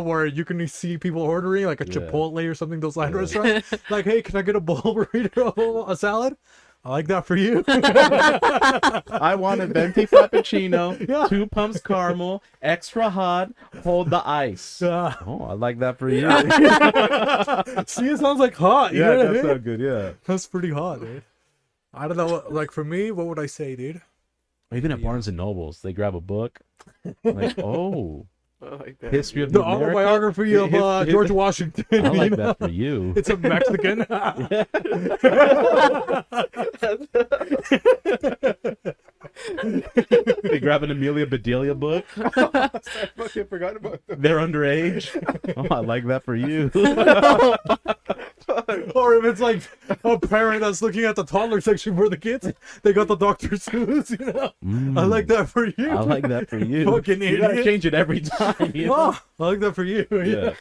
where you can see people ordering like a Yeah. Chipotle or something, those line restaurants. Like, hey, can I get a bowl burrito, a salad? I like that for you. I want a venti frappuccino, Yeah. 2 pumps caramel, extra hot, hold the ice. Oh, I like that for you. See, it sounds like hot. You Yeah, know what I that's mean? so good. Yeah. That's pretty hot, dude. I don't know. Like for me, what would I say, dude? Even at Barnes and Nobles, they grab a book. Like, oh, I like that. history of The the America. autobiography of George Washington. I like you know? that for you. It's a Mexican. They grab an Amelia Bedelia book. I fucking forgot about that. They're underage. Oh, I like that for you. Or if it's like a parent that's looking at the toddler section for the kids, they got the Dr. Seuss, you know? I like that for you. I like that for you. Fucking You gotta idiot. change it every time. You know? Oh, I like that for you. Yeah.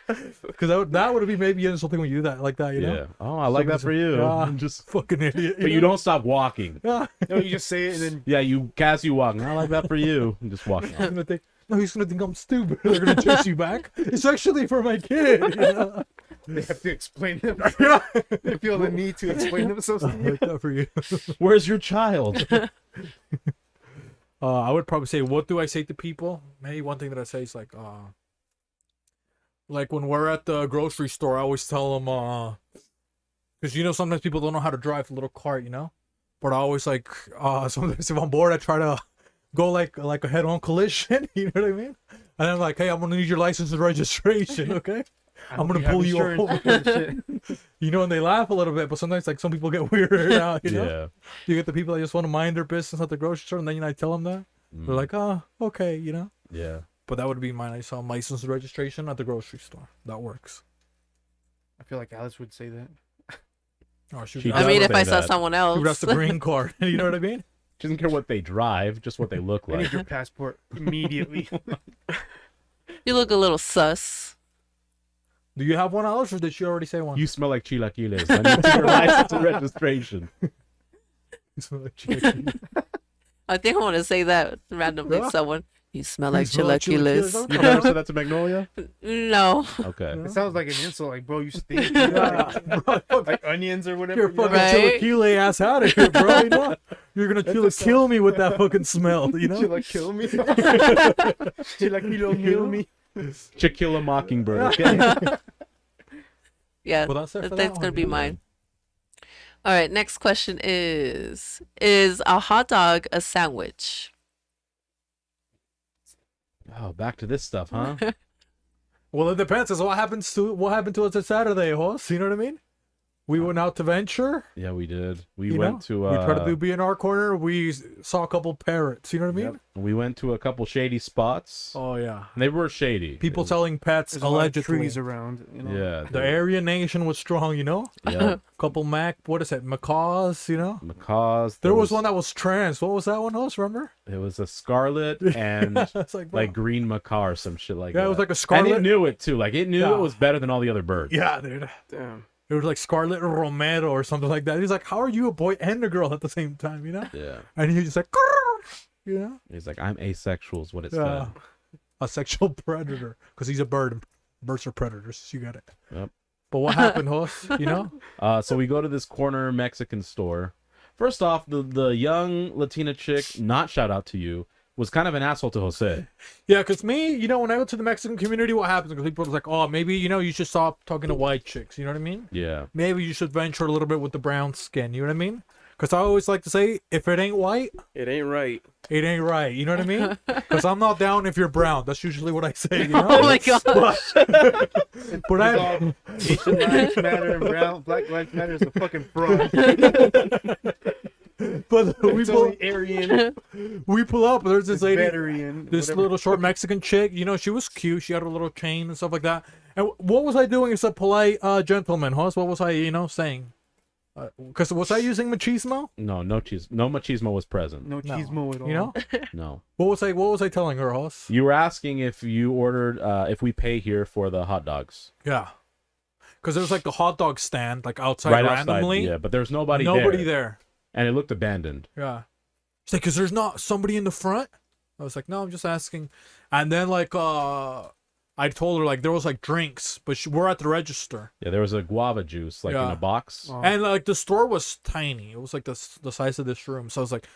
Because that would be maybe insulting when you do that like that, you know? Yeah. Oh, I like that for you. Ah, I'm just, fucking idiot. but you don't stop walking. Ah, No, you just say it and then Yeah, you as you walk. I like that for you. And just walk. he's gonna think, no, he's gonna think I'm stupid. They're gonna chase you back. It's actually for my kid. You know? they have to explain them. Yeah. They feel the need to explain themselves I to you. like that for you. Where's your child? I would probably say, what do I say to people? Maybe one thing that I say is like when we're at the grocery store, I always tell them, because sometimes people don't know how to drive a little cart, But I always sometimes if I'm bored, I try to go like a head-on collision. You know what I mean? And I'm like, hey, I'm gonna need your license and registration, okay? I'm gonna pull you over. And they laugh a little bit, but sometimes like some people get weirded out. Yeah. You get the people that just want to mind their business at the grocery store, and then I tell them that they're like, oh, okay, Yeah. But that would be mine. I saw license and registration at the grocery store. That works. I feel like Alice would say that. Oh, shoot. She I mean, does if I say saw that. someone That's the else. green card. You know what I mean? She doesn't care what they drive, just what they look I need like. your passport immediately. You look a little sus. Do you have one, Alice, or did she already say one? You smell like chilaquiles. I need to see your license and registration. You smell like chilaquiles. I think I want to say that randomly to Yeah. someone. You smell like smell like chilaquiles. chilaquiles, You never said that to Magnolia? No. Okay. It sounds like an insult, like, bro, you stink. Yeah. Like onions or whatever. You're you know? fucking Right? chilaquile ass out of here, bro. You're gonna kill me with that fucking smell. She like kill me. She like kill me. Chiquilla Mockingbird. Okay. Yeah, Well, that's it for that that's one, gonna be yeah. mine. All right, next question is a hot dog a sandwich? Oh, back to this stuff, huh? Well, it depends. That's what happened to us on Saturday, horse. You know what I mean? We went out to venture. Yeah, we did. We You went know? to we tried to do B&R corner. We saw a couple parrots. You know what I mean? Yep. We went to a couple shady spots. Oh yeah. And they were shady. People It was- selling pets There's a lot of allegedly. trees around. You know? Yeah. The Aryan Nation was strong. Yeah. Couple macaws. Macaws. There was one that was trans. What was that one, host? Remember? It was a scarlet and It's like, bro. like green macaw or some shit like Yeah, that. it was like a And scarlet. it knew it too. Like it knew Yeah. it was better than all the other birds. Yeah, dude. Damn. It was like Scarlet Romero or something like that. He's like, how are you a boy and a girl at the same time? Yeah. And he's just like, "Grrr," He's like, I'm asexual is what it Yeah. said. A sexual predator because he's a bird. And birds are predators. You got it. Yep. But what happened, host? So we go to this corner Mexican store. First off, the young Latina chick, not shout out to you, was kind of an asshole to Jose. Yeah, because me, when I go to the Mexican community, what happens? Because people are like, oh, maybe, you should stop talking to white chicks. You know what I mean? Yeah. Maybe you should venture a little bit with the brown skin. You know what I mean? Because I always like to say, if it ain't white, It ain't right. it ain't right. You know what I mean? Because I'm not down if you're brown. That's usually what I say. Oh my gosh. But I, Asian lives matter and black lives matter is a fucking fraud. but we It's pull, only Aryan, we pull up. There's this it's lady, Bedouin, this whatever. little short Mexican chick. She was cute. She had a little chain and stuff like that. And what was I doing as a polite gentleman, host? What was I, saying? Because was I using machismo? No machismo was present. No chismo at all. You know? No. What was I telling her, host? You were asking if you ordered if we pay here for the hot dogs. Yeah. Because there was like a hot dog stand like outside Right randomly. outside. Yeah, but there's nobody Nobody there. there. And it looked abandoned. Yeah. She's like, "Cause there's not somebody in the front." I was like, "No, I'm just asking." And then like I told her like there was like drinks, but we're at the register. Yeah, there was a guava juice like in Yeah. a box. Oh. And like the store was tiny. It was like the size of this room. So I was like,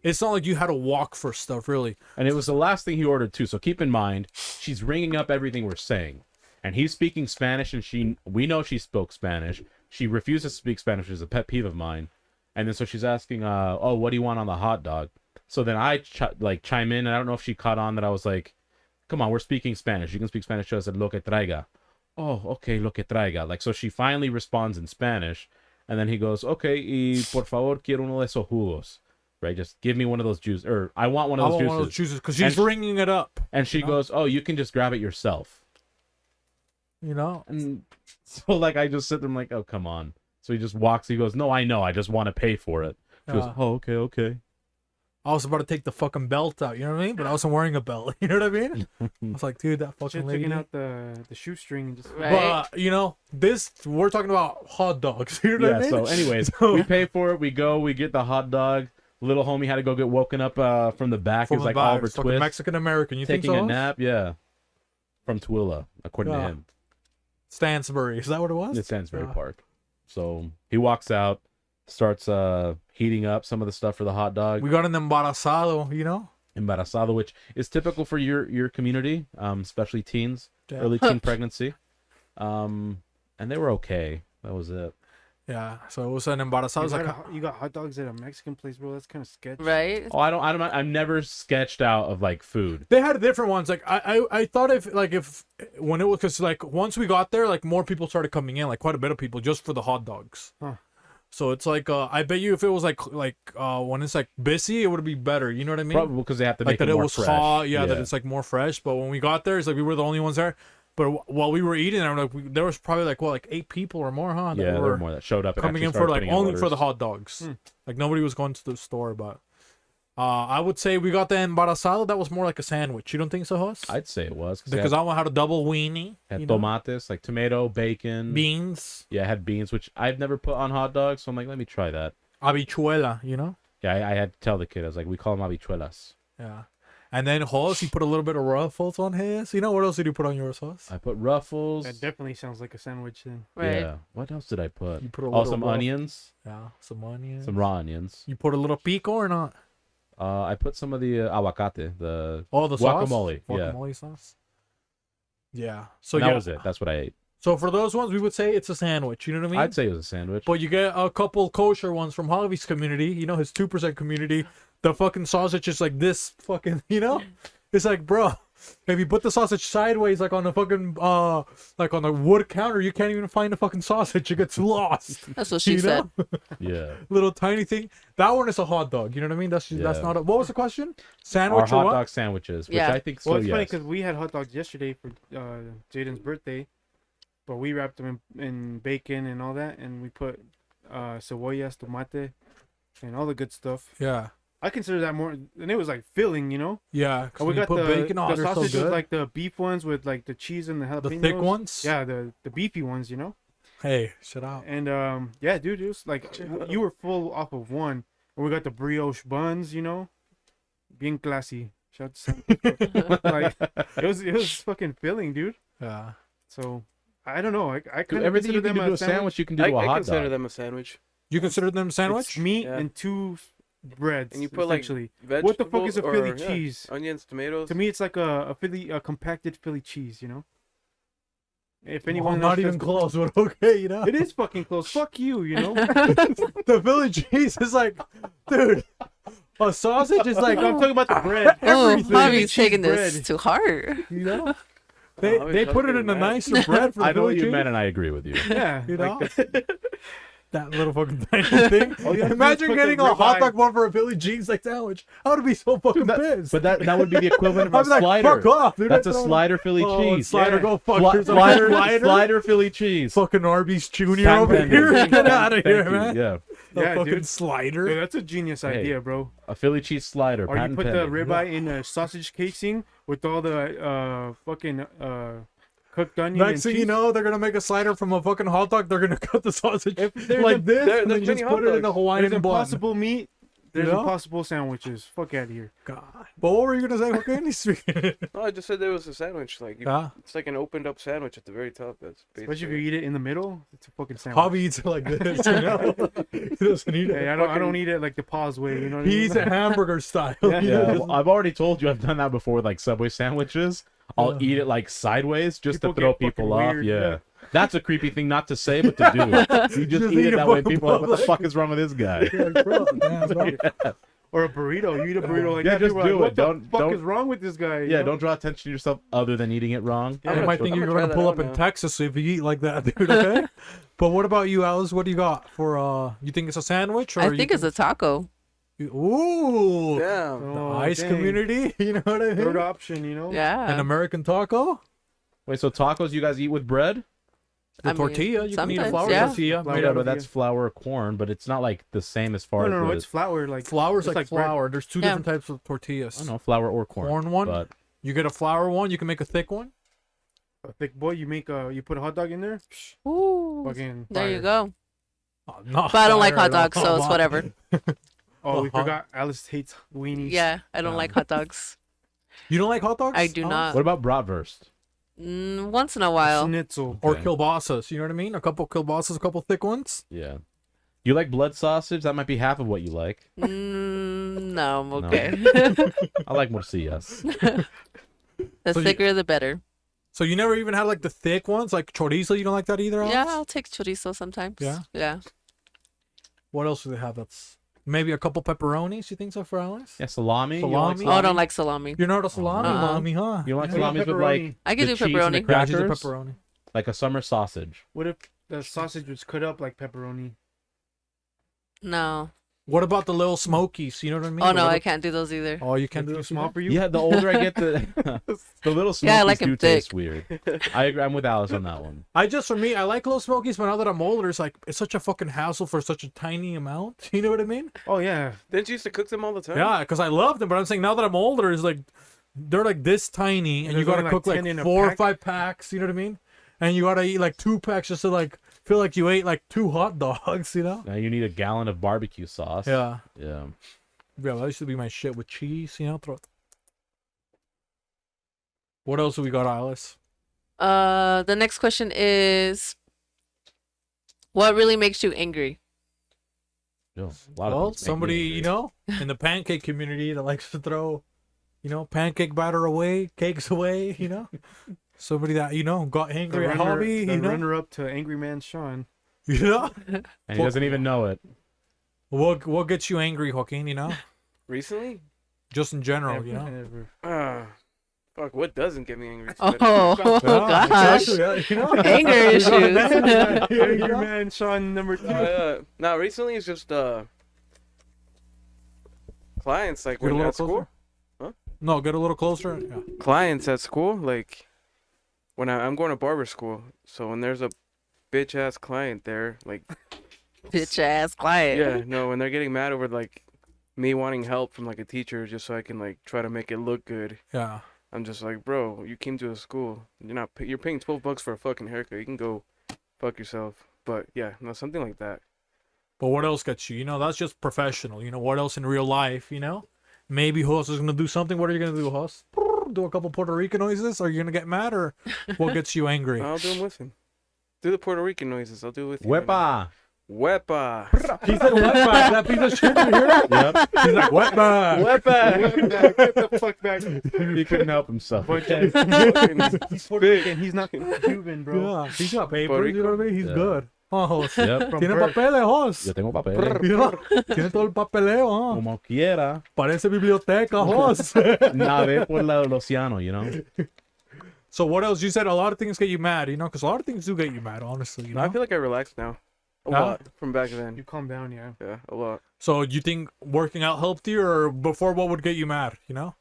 it's not like you had to walk for stuff really. And it was the last thing he ordered too. So keep in mind, she's ringing up everything we're saying, and he's speaking Spanish, and we know she spoke Spanish. She refuses to speak Spanish, which is a pet peeve of mine. And then so she's asking, "Oh, what do you want on the hot dog?" So then I chime in, and I don't know if she caught on that I was like, "Come on, we're speaking Spanish. You can speak Spanish." So I said, "Lo que traiga." "Oh, okay, lo que traiga." Like, so she finally responds in Spanish, and then he goes, "Okay, y por favor quiero uno de esos jugos." Right, just give me one of those juices, or I want one of those juices. Because she's And- ringing it up. And she goes, "Oh, you can just grab it yourself." You know. And so like I just sit there, I'm like, "Oh, come on." So he just walks. He goes, "No, I know. I just want to pay for it." She goes, Yeah. "Oh, okay, okay." I was about to take the fucking belt out. You know what I mean? But I wasn't wearing a belt. You know what I mean? I was like, dude, that fucking Should lady. taking out the shoestring and just. Right. But you know, we're talking about hot dogs. You know Yeah. what I mean? So, anyways, So- we pay for it. We go. We get the hot dog. Little homie had to go get woken up from the back. He was like Oliver fucking Twist, Mexican American. You think taking so? a nap. Yeah, from Tooele, according to Yeah. him. Stansbury. Is that what it was? It's Stansbury Yeah. Park. So he walks out, starts heating up some of the stuff for the hot dog. We got an embarazado, you know? Embarazado, which is typical for your community, especially teens, Yeah. early teen pregnancy. And they were okay. That was it. Yeah. So it was an embarazado. I was like, You got hot dogs at a Mexican place, bro. That's kind of sketchy. Right. Oh, I'm never sketched out of like food. they had different ones. Like I thought if when it was, because like once we got there, like more people started coming in, like quite a bit of people just for the hot dogs. Huh. So it's like I bet you if it was like when it's like busy, it would be better. You know what I mean? Probably because they have to Like make that it it more was fresh. hot. Yeah, that it's like more fresh. But when we got there, it's like we were the only ones there. But while we were eating, I'm like, there was probably like 8 people or more, huh? that Yeah, there were were more that showed up and coming actually in for started like putting in only for the orders. hot dogs. Like nobody was going to the store, but I would say we got the embarazado. That was more like a sandwich. You don't think so, Hoss? I'd say it was Because I had a double weenie. had you know? tomates, like tomato, bacon, Beans, Yeah, I had beans, which I've never put on hot dogs. So I'm like, let me try that. habichuela, you know? Yeah, I had to tell the kid. I was like, we call them habichuelas. Yeah. And then Hoss, he put a little bit of ruffles on his. You know, what else did you put on yours, Hoss? I put ruffles. That definitely sounds like a sandwich then. Right. Yeah. What else did I put? You put a Oh, little some ruff- onions, Yeah, some onions. some raw onions. You put a little pico or not? I put some of the aguacate, the Oh, the sauce? guacamole. Yeah, Guacamole sauce? Yeah. So and that yeah. was it. That's what I ate. So for those ones, we would say it's a sandwich. You know what I mean? I'd say it was a sandwich. But you get a couple kosher ones from Javi's community, you know, his 2% community. The fucking sausage is like this fucking, you know? It's like, bro, if you put the sausage sideways, like on the fucking, like on the wood counter, you can't even find the fucking sausage. It gets lost. That's what she You said. know? Yeah. Little tiny thing. That one is a hot dog. You know what I mean? That's Yeah. not a, what was the question? Our Sandwich or hot what? dog sandwiches, which Yeah. I think so. Well, it's funny Yes. because we had hot dogs yesterday for Jaden's birthday, but we wrapped them in bacon and all that, and we put cebollas, tomate, and all the good stuff. Yeah. I consider that more, and it was like filling, you know. Yeah. 'cause And we when you got put the bacon on, the they're so sausages, good. like the beef ones with like the cheese and the jalapenos. The thick ones? Yeah, the beefy ones, you know. Hey, shut up. And yeah, dude, it was like you were full off of one, and we got the brioche buns, you know, bien classy. Shout out to Simp. Like it was fucking filling, dude. Yeah. So I don't know. I Dude, kind of everything you can do to a sandwich, you can do to a I hot consider dog. them a sandwich. You consider them a sandwich? It's meat Yeah. and 2 breads. And you put, like, essentially. Vegetables What the fuck is a Philly or, yeah, cheese? onions, tomatoes. To me, it's like a compacted Philly cheese. You know. If anyone Well, else not even has- close, but okay, you know. It is fucking close. Fuck you. You know. The Philly cheese is like, dude, a sausage is like, I'm talking about the bread. Oh, Everything. Javi's Cheese taking this bread. to heart. you know, they Oh, they he's put it fucking in a mad. nicer bread for I know Philly what you cheese. meant, and I agree with you. Yeah. You know, like that little fucking tiny thing. All you have to do is Imagine put getting the a hot ribeye- dog one for a Philly cheese like sandwich. I would be so fucking pissed. But that would be the equivalent of a I'd be like, slider. fuck off, dude. That's a Throw it- slider Philly Oh, cheese. Slider, Yeah. go fuck Sli- yourself. slider Philly cheese. Fucking Arby's Jr. Thank over you. here. Thank Get out of you. here, man. Yeah, A Yeah, fucking dude. slider. Dude, that's a genius Hey. idea, bro. a Philly cheese slider. Or you patent put the pending. ribeye in a sausage casing with all the fucking cooked onion Next and thing cheese. you know, they're gonna make a slider from a fucking hot dog. They're gonna cut the sausage If there's like a- this, there- and then there's just many put hot it in a dogs. Hawaiian There's bun. impossible meat. There's You know? impossible sandwiches. Fuck out of here. God. But what were you gonna say? Joaquin? He's speaking. No, I just said there was a sandwich. Like Yeah. it's like an opened up sandwich at the very top. That's Especially if you basically eat it in the middle. It's a fucking sandwich. Javi eats it like this, you know? He doesn't eat Hey, it. I don't eat it like the pause way. You know what I He mean? eats it hamburger style. Yeah. He Yeah, doesn't- I've already told you I've done that before with like Subway sandwiches. I'll Yeah. eat it like sideways just People to throw get fucking people off. weird, Yeah. yeah. That's a creepy thing not to say, but to do. You just Just eat eat it it that way. in People are like, what the public. fuck is wrong with this guy? You're like, bro, damn, bro. Or a burrito. You eat a burrito like Yeah, that. just people are do like, it. What Don't- the fuck don't- is wrong with this guy? You Yeah, know? don't draw attention to yourself other than eating it wrong. I I'm might gonna think you're try gonna that pull out up in now. Texas if you eat like that, dude. Okay. But what about you, Alice? What do you got for? You think it's a sandwich? Or I you think it's a taco. Ooh, damn. the Oh, ice dang. community. You know what I Third mean? option, you know? An Yeah. American taco. Wait, so tacos you guys eat with bread? The I mean, tortilla. You can eat a sometimes, flour yeah. tortilla. Flour made Yeah, out but of that's flour or corn, but it's not like the same as far No, no, no. as It's flour. Like flour's it's like bread. flour. There's two Yeah. different types of tortillas. I don't know, flour or corn. Corn one. But You get a flour one. You can make a thick one. A thick boy. You make you put a hot dog in there. Ooh. Fucking. There you fire. go. Oh, not But I don't like fire hot at dogs, all. so it's whatever. Oh, we Uh-huh. forgot. Alice hates weenies. Yeah, I don't Yeah. like hot dogs. You don't like hot dogs? I do Alice? not. what about bratwurst? Once in a while. Schnitzel. Or Okay. kielbasa's. You know what I mean? A couple kielbasa's, a couple thick ones. Yeah. You like blood sausage? That might be half of what you like. No, I'm okay. I like morcillas. The So you- thicker, the better. So you never even had like the thick ones, like chorizo. You don't like that either, Alice? Yeah, I'll take chorizo sometimes. Yeah? Yeah. What else do they have? That's maybe a couple pepperonis. You think so for Alice? Yeah, salami. You Salami? like Oh, I don't like salami. You're not a salami Uh-uh. mommy, huh? You don't like What about salamis with like I could the do cheese and the pepperoni. Yeah, she's a crackers? pepperoni. Like a summer sausage. What if the sausage was cut up like pepperoni? No. What about the little smokies? You know what I mean? Oh The no, little- I can't do those either. Oh, you can't Too do this small for you? Yeah, the older I get, the little smokies Yeah, I like 'em do taste weird. I agree. I'm with Alice on that one. For me, I like little smokies, but now that I'm older, it's like it's such a fucking hassle for such a tiny amount. You know what I mean? Oh yeah. Didn't you used to cook them all the time? Yeah, because I love them, but I'm saying now that I'm older, it's like they're like this tiny, and you there's gotta only, cook like, like 10 in a 4 or pack. 5 packs. You know what I mean? And you gotta eat like 2 packs just to like feel like you ate like 2 hot dogs. You know? Now you need a gallon of barbecue sauce. Yeah. Yeah. Yeah, that used to be my shit with cheese. You know? What else do we got, Alice? The next question is, what really makes you angry? Yo, a lot of Well, things make me somebody, angry. you know, in the pancake community that likes to throw, you know, pancake batter away, cakes away, you know. Somebody that, you know, got angry at hobby, the you know. runner up to Angry Man Sean. You know? And he doesn't even know it. What gets you angry, Joaquin, you know? Recently? Just in general, you know? Ever. Fuck, what doesn't get me angry? Oh, Yeah, gosh. exactly, yeah, you know? Anger issues. Angry Man Sean number 2. No, recently it's just clients like Get a when little at school. closer. No, get a little closer. Yeah. Clients at school, like when I'm going to barber school. So when there's a bitch ass client there, like Bitch ass client. yeah, no, when they're getting mad over like me wanting help from like a teacher just so I can like try to make it look good. Yeah. I'm just like, bro, you came to a school. You're paying $12 for a fucking haircut. You can go fuck yourself. But yeah, no, something like that. But what else gets you? You know, that's just professional. You know, what else in real life, you know? Maybe Hoss is going to do something. What are you going to do, Hoss? Do a couple Puerto Rican noises? Are you going to get mad, or what gets you angry? I'll do them with him. Do the Puerto Rican noises. I'll do it with you. Wepa. Wepa. He said wetback. That piece of shit. Did you hear that? Yep. He's like wetback. Wepa. Get the fuck back. He couldn't help himself. But he's Puerto Rican. He's not Cuban, bro. Yeah, he's got papers. Puerto You know what I mean? He's Yeah. good. Oh, Hoss. Yep. From Tiene birth. papeles, Hoss. Yo tengo papeles. You know? Tiene todo el papeleo, huh? Como quiera. Parece biblioteca, Hoss. Nave por el océano, you know? So what else? You said a lot of things get you mad, you know? Because a lot of things do get you mad, honestly, you No, I know? feel like I relaxed now. A Huh? lot from back then. You calm down, yeah. Yeah, a lot. So you think working out helped you, or before what would get you mad, you know?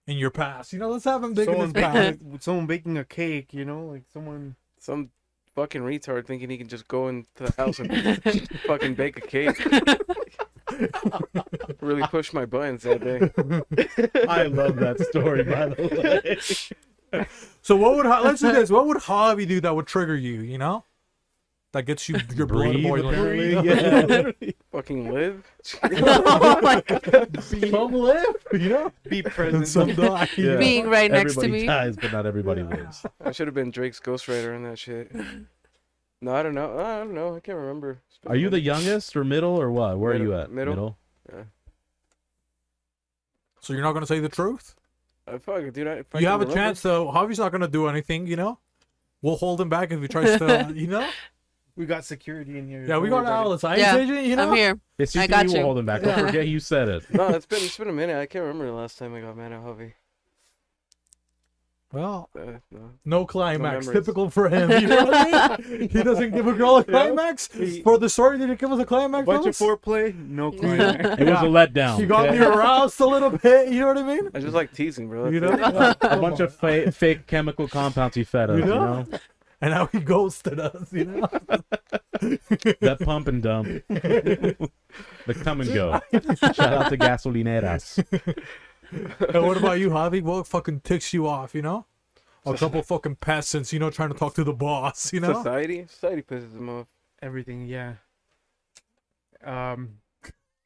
In your past. You know, let's have him dig in his past. Someone baking a cake, you know, like someone. Some fucking retard thinking he can just go into the house and fucking bake a cake. Really pushed my buttons that day. I love that story, by the way. So what would let's do this? What would Javi do that would trigger you? You know, that gets you your blood Breathe, boiling. apparently. Yeah. Fucking live. Oh my god. Some live, you know, Be and present. some die. Yeah. Being right next to Everybody me. dies, but not everybody lives. I should have been Drake's ghostwriter on that shit. No, I don't know. I don't know. I can't remember. It's been Are you a the minute. youngest or middle or what? Where are Middle- you at? middle. So you're not gonna say the truth? Fuck, dude. If I You can have a remember- chance though. Javi's not gonna do anything, you know. We'll hold him back if he tries to, you know. We got security in here. Yeah, we Don't got worry about Alice, ice Yeah, agent, you know. I'm here. It's I got CCTV will you. hold him back. Don't forget you said it. No, it's been a minute. I can't remember the last time I got mad at Javi. Well, No. no climax. memories. Typical for him. You know what I mean? He doesn't give a girl a climax. For the story, did he give us a climax? Bunch of fellas? foreplay, no climax. It was a letdown. He got okay? me aroused a little bit. You know what I mean? I just like teasing, bro. You That's know. it. A bunch of fake chemical compounds he fed us, You you know? know? And how he ghosted us. You know. That pump and dump. The come and go. Shout out to gasolineras. And what about you, Javi? What fucking ticks you off? You know. A couple fucking peasants, you know, trying to talk to the boss. You know. Society pisses him off. Everything, yeah.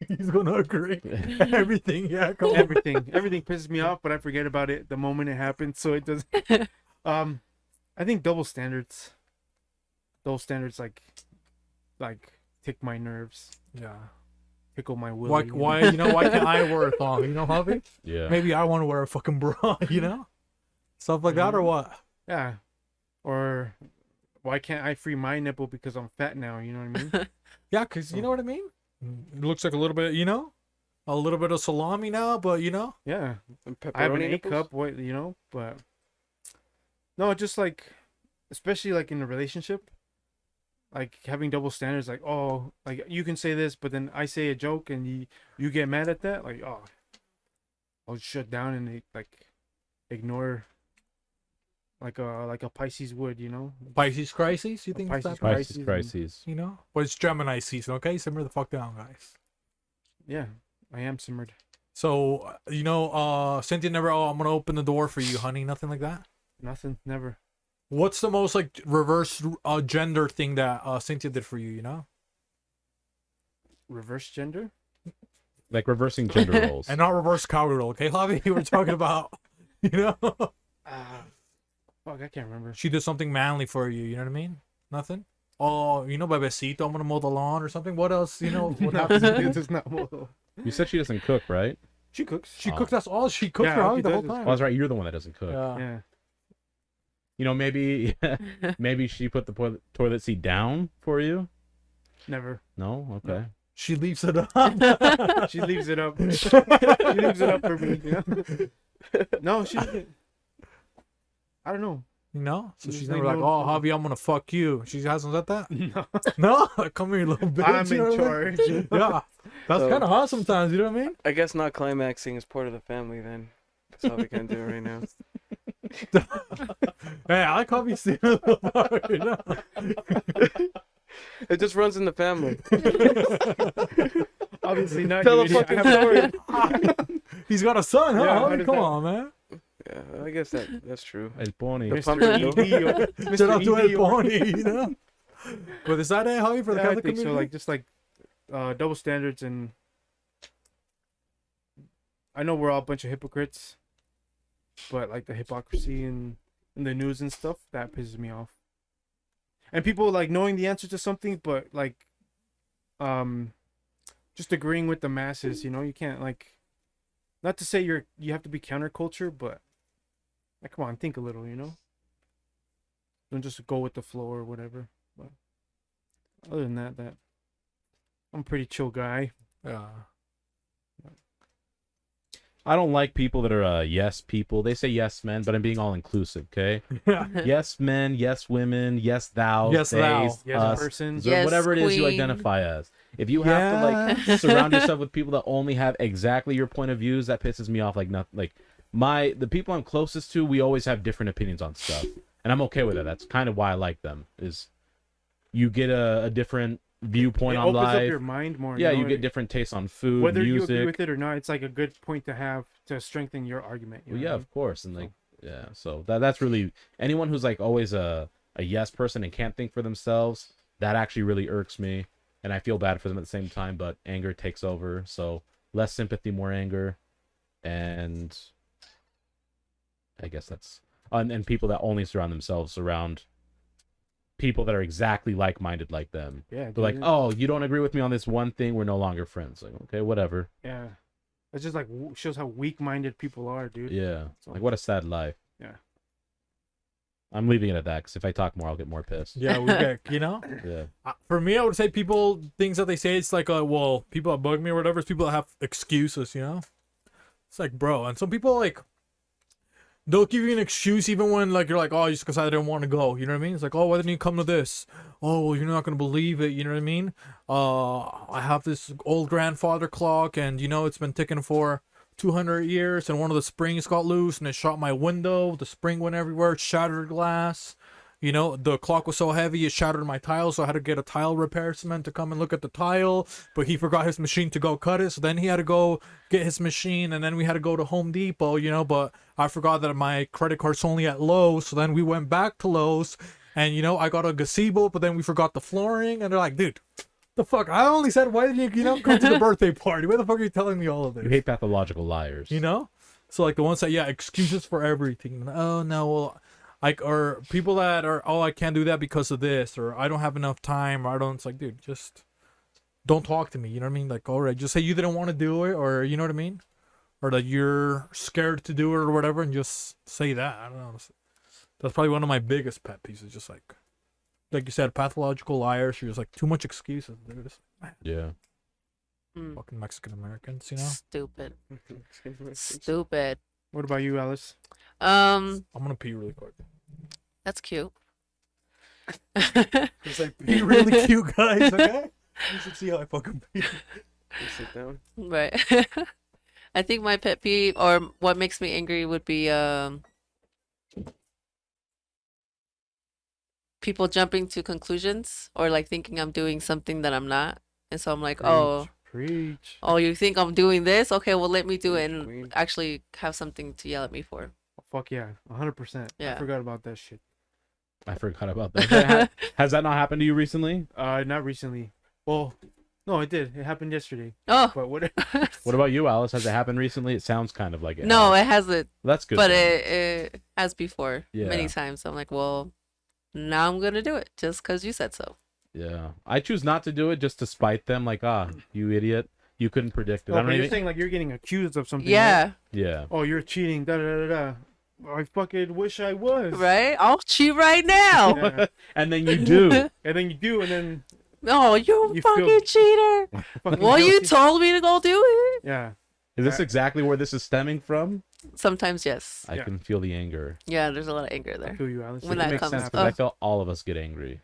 He's gonna agree. Everything, yeah. Come on. Everything pisses me off, but I forget about it the moment it happens, so it doesn't. I think double standards. Double standards like tick my nerves, Yeah. tickle my will. Why? Why? You know? Why can't I wear a thong? You know, Javi? Yeah. Maybe I want to wear a fucking bra. You know, stuff like that, or what? Yeah. Or why can't I free my nipple because I'm fat now? You know what I mean? Yeah, cause you know what I mean. It looks like a little bit, you know, a little bit of salami now, but you know. Yeah. And I have an pepperoni A nipples? cup, what you know, but no, just like, especially like in a relationship, like having double standards. Like, oh, like you can say this, but then I say a joke and you get mad at that. Like, oh, I'll shut down and like ignore. Like a Pisces would, you know. Pisces crises. You think it's Pisces that? crisis. Crises, crises. You know, but it's Gemini season. Okay, simmer the fuck down, guys. Yeah, I am simmered. So you know, Cynthia never. Oh, I'm gonna open the door for you, honey. Nothing like that. Nothing, never. What's the most like reverse gender thing that Cynthia did for you? You know, Reverse gender. Like reversing gender roles. and not reverse cowgirl. Okay, Javi, we're talking about. You know, Fuck, I can't remember. she did something manly for you. You know what I mean? Nothing. Oh, you know, bebecito, I'm gonna mow the lawn or something. What else? You know, what happens? It does not well. You said she doesn't cook, right? She cooks. She Oh. cooked us all. She cooked Yeah, for all Javi she the whole does is time. Oh, that's right. You're the one that doesn't cook. Yeah. Yeah. You know, maybe maybe she put the toilet seat down for you. Never. No, okay. She leaves it up. She leaves it up. She leaves it up for me. You know? No, she doesn't. I don't know. You know? So There's she's like never like, no- oh, Javi, I'm gonna fuck you. She hasn't said that? No, No? Come here, little bitch. I'm you know in what I mean? charge. Yeah. That's So- kind of hard sometimes, you know what I mean? I guess not climaxing is part of the family then. That's all we can do right now. Hey, I like Javi seeing a little part, you know? It just runs in the family. Obviously not. Tell you a idiot. fucking story. He's got a son, huh? Yeah, how Javi, does come that- on, man. Yeah, I guess that's true. El pony. The Mr. pumpkin, ED. Shout out to ED. El Pony, you know? But is that it, Javi, for the Yeah, I Catholic think community? so. Like just like double standards, and I know we're all a bunch of hypocrites, but like the hypocrisy in the news and stuff that pisses me off. And people like knowing the answer to something, but like just agreeing with the masses. You know, you can't like. Not to say you have to be counterculture, but like, come on, think a little. You know, don't just go with the flow or whatever. But other than that, I'm a pretty chill guy. Yeah. I don't like people that are yes people. They say yes men, but I'm being all inclusive, okay? Yeah. Yes men, yes women, yes thou, Yes, thou. theys, Yes, us, person. so Yes, whatever it is you queen. identify as. If you have to like surround yourself with people that only have exactly your point of views, that pisses me off. Like nothing. Like the people I'm closest to, we always have different opinions on stuff, and I'm okay with it. That's kind of why I like them. Is you get a different viewpoint It on opens up life. your mind more. Yeah, know? you get different tastes on food, whether you music. agree with it or not. It's like a good point to have to strengthen your argument. You Well, know yeah, what I mean? of course, and like yeah, so that's really anyone who's like always a yes person and can't think for themselves. that actually really irks me, and I feel bad for them at the same time, but anger takes over. So less sympathy, more anger, and I guess that's and people that only surround themselves around people that are exactly like-minded like them. Yeah, They're like, oh, you don't agree with me on this one thing, we're no longer friends. Like, okay, whatever. yeah. It's just like shows how weak-minded people are, dude. Yeah, So- like what a sad life. Yeah. I'm leaving it at that because if I talk more, I'll get more pissed. Yeah, we get, you know. Yeah. For me, I would say people things that they say. It's like, well, people that bug me or whatever. It's people that have excuses, you know. It's like, bro, and some people like they'll give you an excuse even when like you're like, oh, just because I didn't want to go. You know what I mean? It's like, oh, why didn't you come to this? Oh, well, you're not gonna believe it. You know what I mean? I have this old grandfather clock, and you know it's been ticking for 200 years, and one of the springs got loose and it shot my window. The spring went everywhere, shattered glass. You know, the clock was so heavy it shattered my tile, so I had to get a tile repairman to come and look at the tile, but he forgot his machine to go cut it, so then he had to go get his machine, and then we had to go to Home Depot, you know, but I forgot that my credit card's only at Lowe's, so then we went back to Lowe's, and you know, I got a gazebo, but then we forgot the flooring, and they're like, dude, the fuck, I only said, why didn't you know, come to the birthday party? Why the fuck are you telling me all of this? You hate pathological liars. You know? So like the ones that, yeah, excuses for everything. Oh no, well, like, or people that are, oh, I can't do that because of this, or I don't have enough time, or I don't. It's like, dude, just don't talk to me. You know what I mean? Like, all right, just say you didn't want to do it, or you know what I mean, or that you're scared to do it or whatever, and just say that. I don't know. That's probably one of my biggest pet peeves. Is just like you said, pathological liars. You're just like too much excuses. They're just, man, Yeah. fucking Mexican Americans, you know. Stupid. Stupid. What about you, Alice? I'm gonna pee really quick. That's cute. It's like be really cute, guys. Okay. You should see how I fucking pee. Sit down. Right. I think my pet peeve or what makes me angry would be people jumping to conclusions or like thinking I'm doing something that I'm not. And so I'm like, Preach. oh, you think I'm doing this? Okay, well let me do it and Queen. actually have something to yell at me for. Fuck yeah, 100%. Yeah. I forgot about that shit. I forgot about that. Has that not happened to you recently? Not recently. Well, no, it did. It happened yesterday. Oh. But what? What about you, Alice? Has it happened recently? It sounds kind of like it. No, has. it hasn't. That's good. But then. it has before many Yeah. times. So I'm like, well, now I'm gonna do it just because you said so. Yeah, I choose not to do it just to spite them. Like, you idiot, you couldn't predict it. Oh, I but don't you're even. saying like you're getting accused of something. Right? Yeah, Yeah. Oh, you're cheating. Da da da da. I fucking wish I was. right? I'll cheat right now. Yeah. And then you do. And then you do, and then Oh, you You fucking feel- cheater. fucking Well, you guilty. told me to go do it. Yeah. Is this exactly where this is stemming from? Sometimes, yes. I Yeah. can feel the anger. Yeah, there's a lot of anger I there. feel you, Alice. When It that makes comes sense up. because I feel all of us get angry.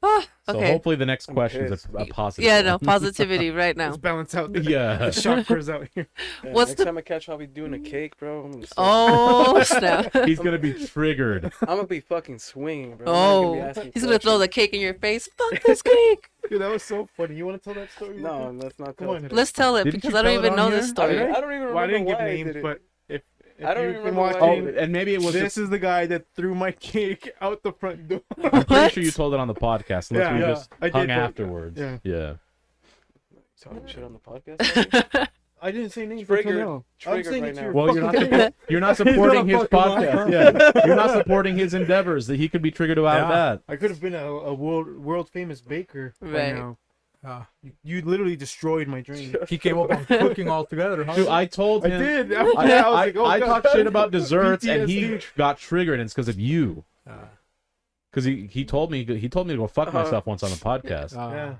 Ah, So okay. hopefully the next I'm question is pissed. a positive. Yeah, no, one. positivity right now. Let's balance out the, Yeah. the chakras out here. Yeah, What's next the- time I catch you, I'll be doing a cake, bro. I'm gonna, Oh, snap. He's gonna be triggered. I'm gonna be fucking swinging, bro. I'm not gonna be Oh, asking he's gonna throw the questions. cake in your face. Fuck this cake. Dude, that was so funny. You want to tell that story? real No, quick? let's not Come tell on. today. Let's tell it Didn't because you I don't tell it even on know here? this I story. don't even remember Well, I didn't give why I names, did it. but if I don't you've even been remember why I Oh, watching, did and maybe it was. this is the guy that threw my cake out the front door. I'm pretty What? sure you told it on the podcast, unless Yeah, we yeah, just I hung did, but- afterwards. yeah. Yeah. Talking shit on the podcast. I didn't say names. Triggered. Until now. I'm Triggered saying right it to now. your Well, you're not fucking face. you're not supporting his fucking podcast. Yeah, you're not supporting his endeavors. That he could be triggered about Yeah. that. I could have been a world famous baker Right. right now. You literally destroyed my dream. He came up on cooking altogether. Huh? Dude, I told I him. did. I, was I, like, oh, I God. talked shit about desserts, and he PTSD. got triggered, and it's because of you. Uh, Because he told me to go fuck myself once on the podcast. Yeah.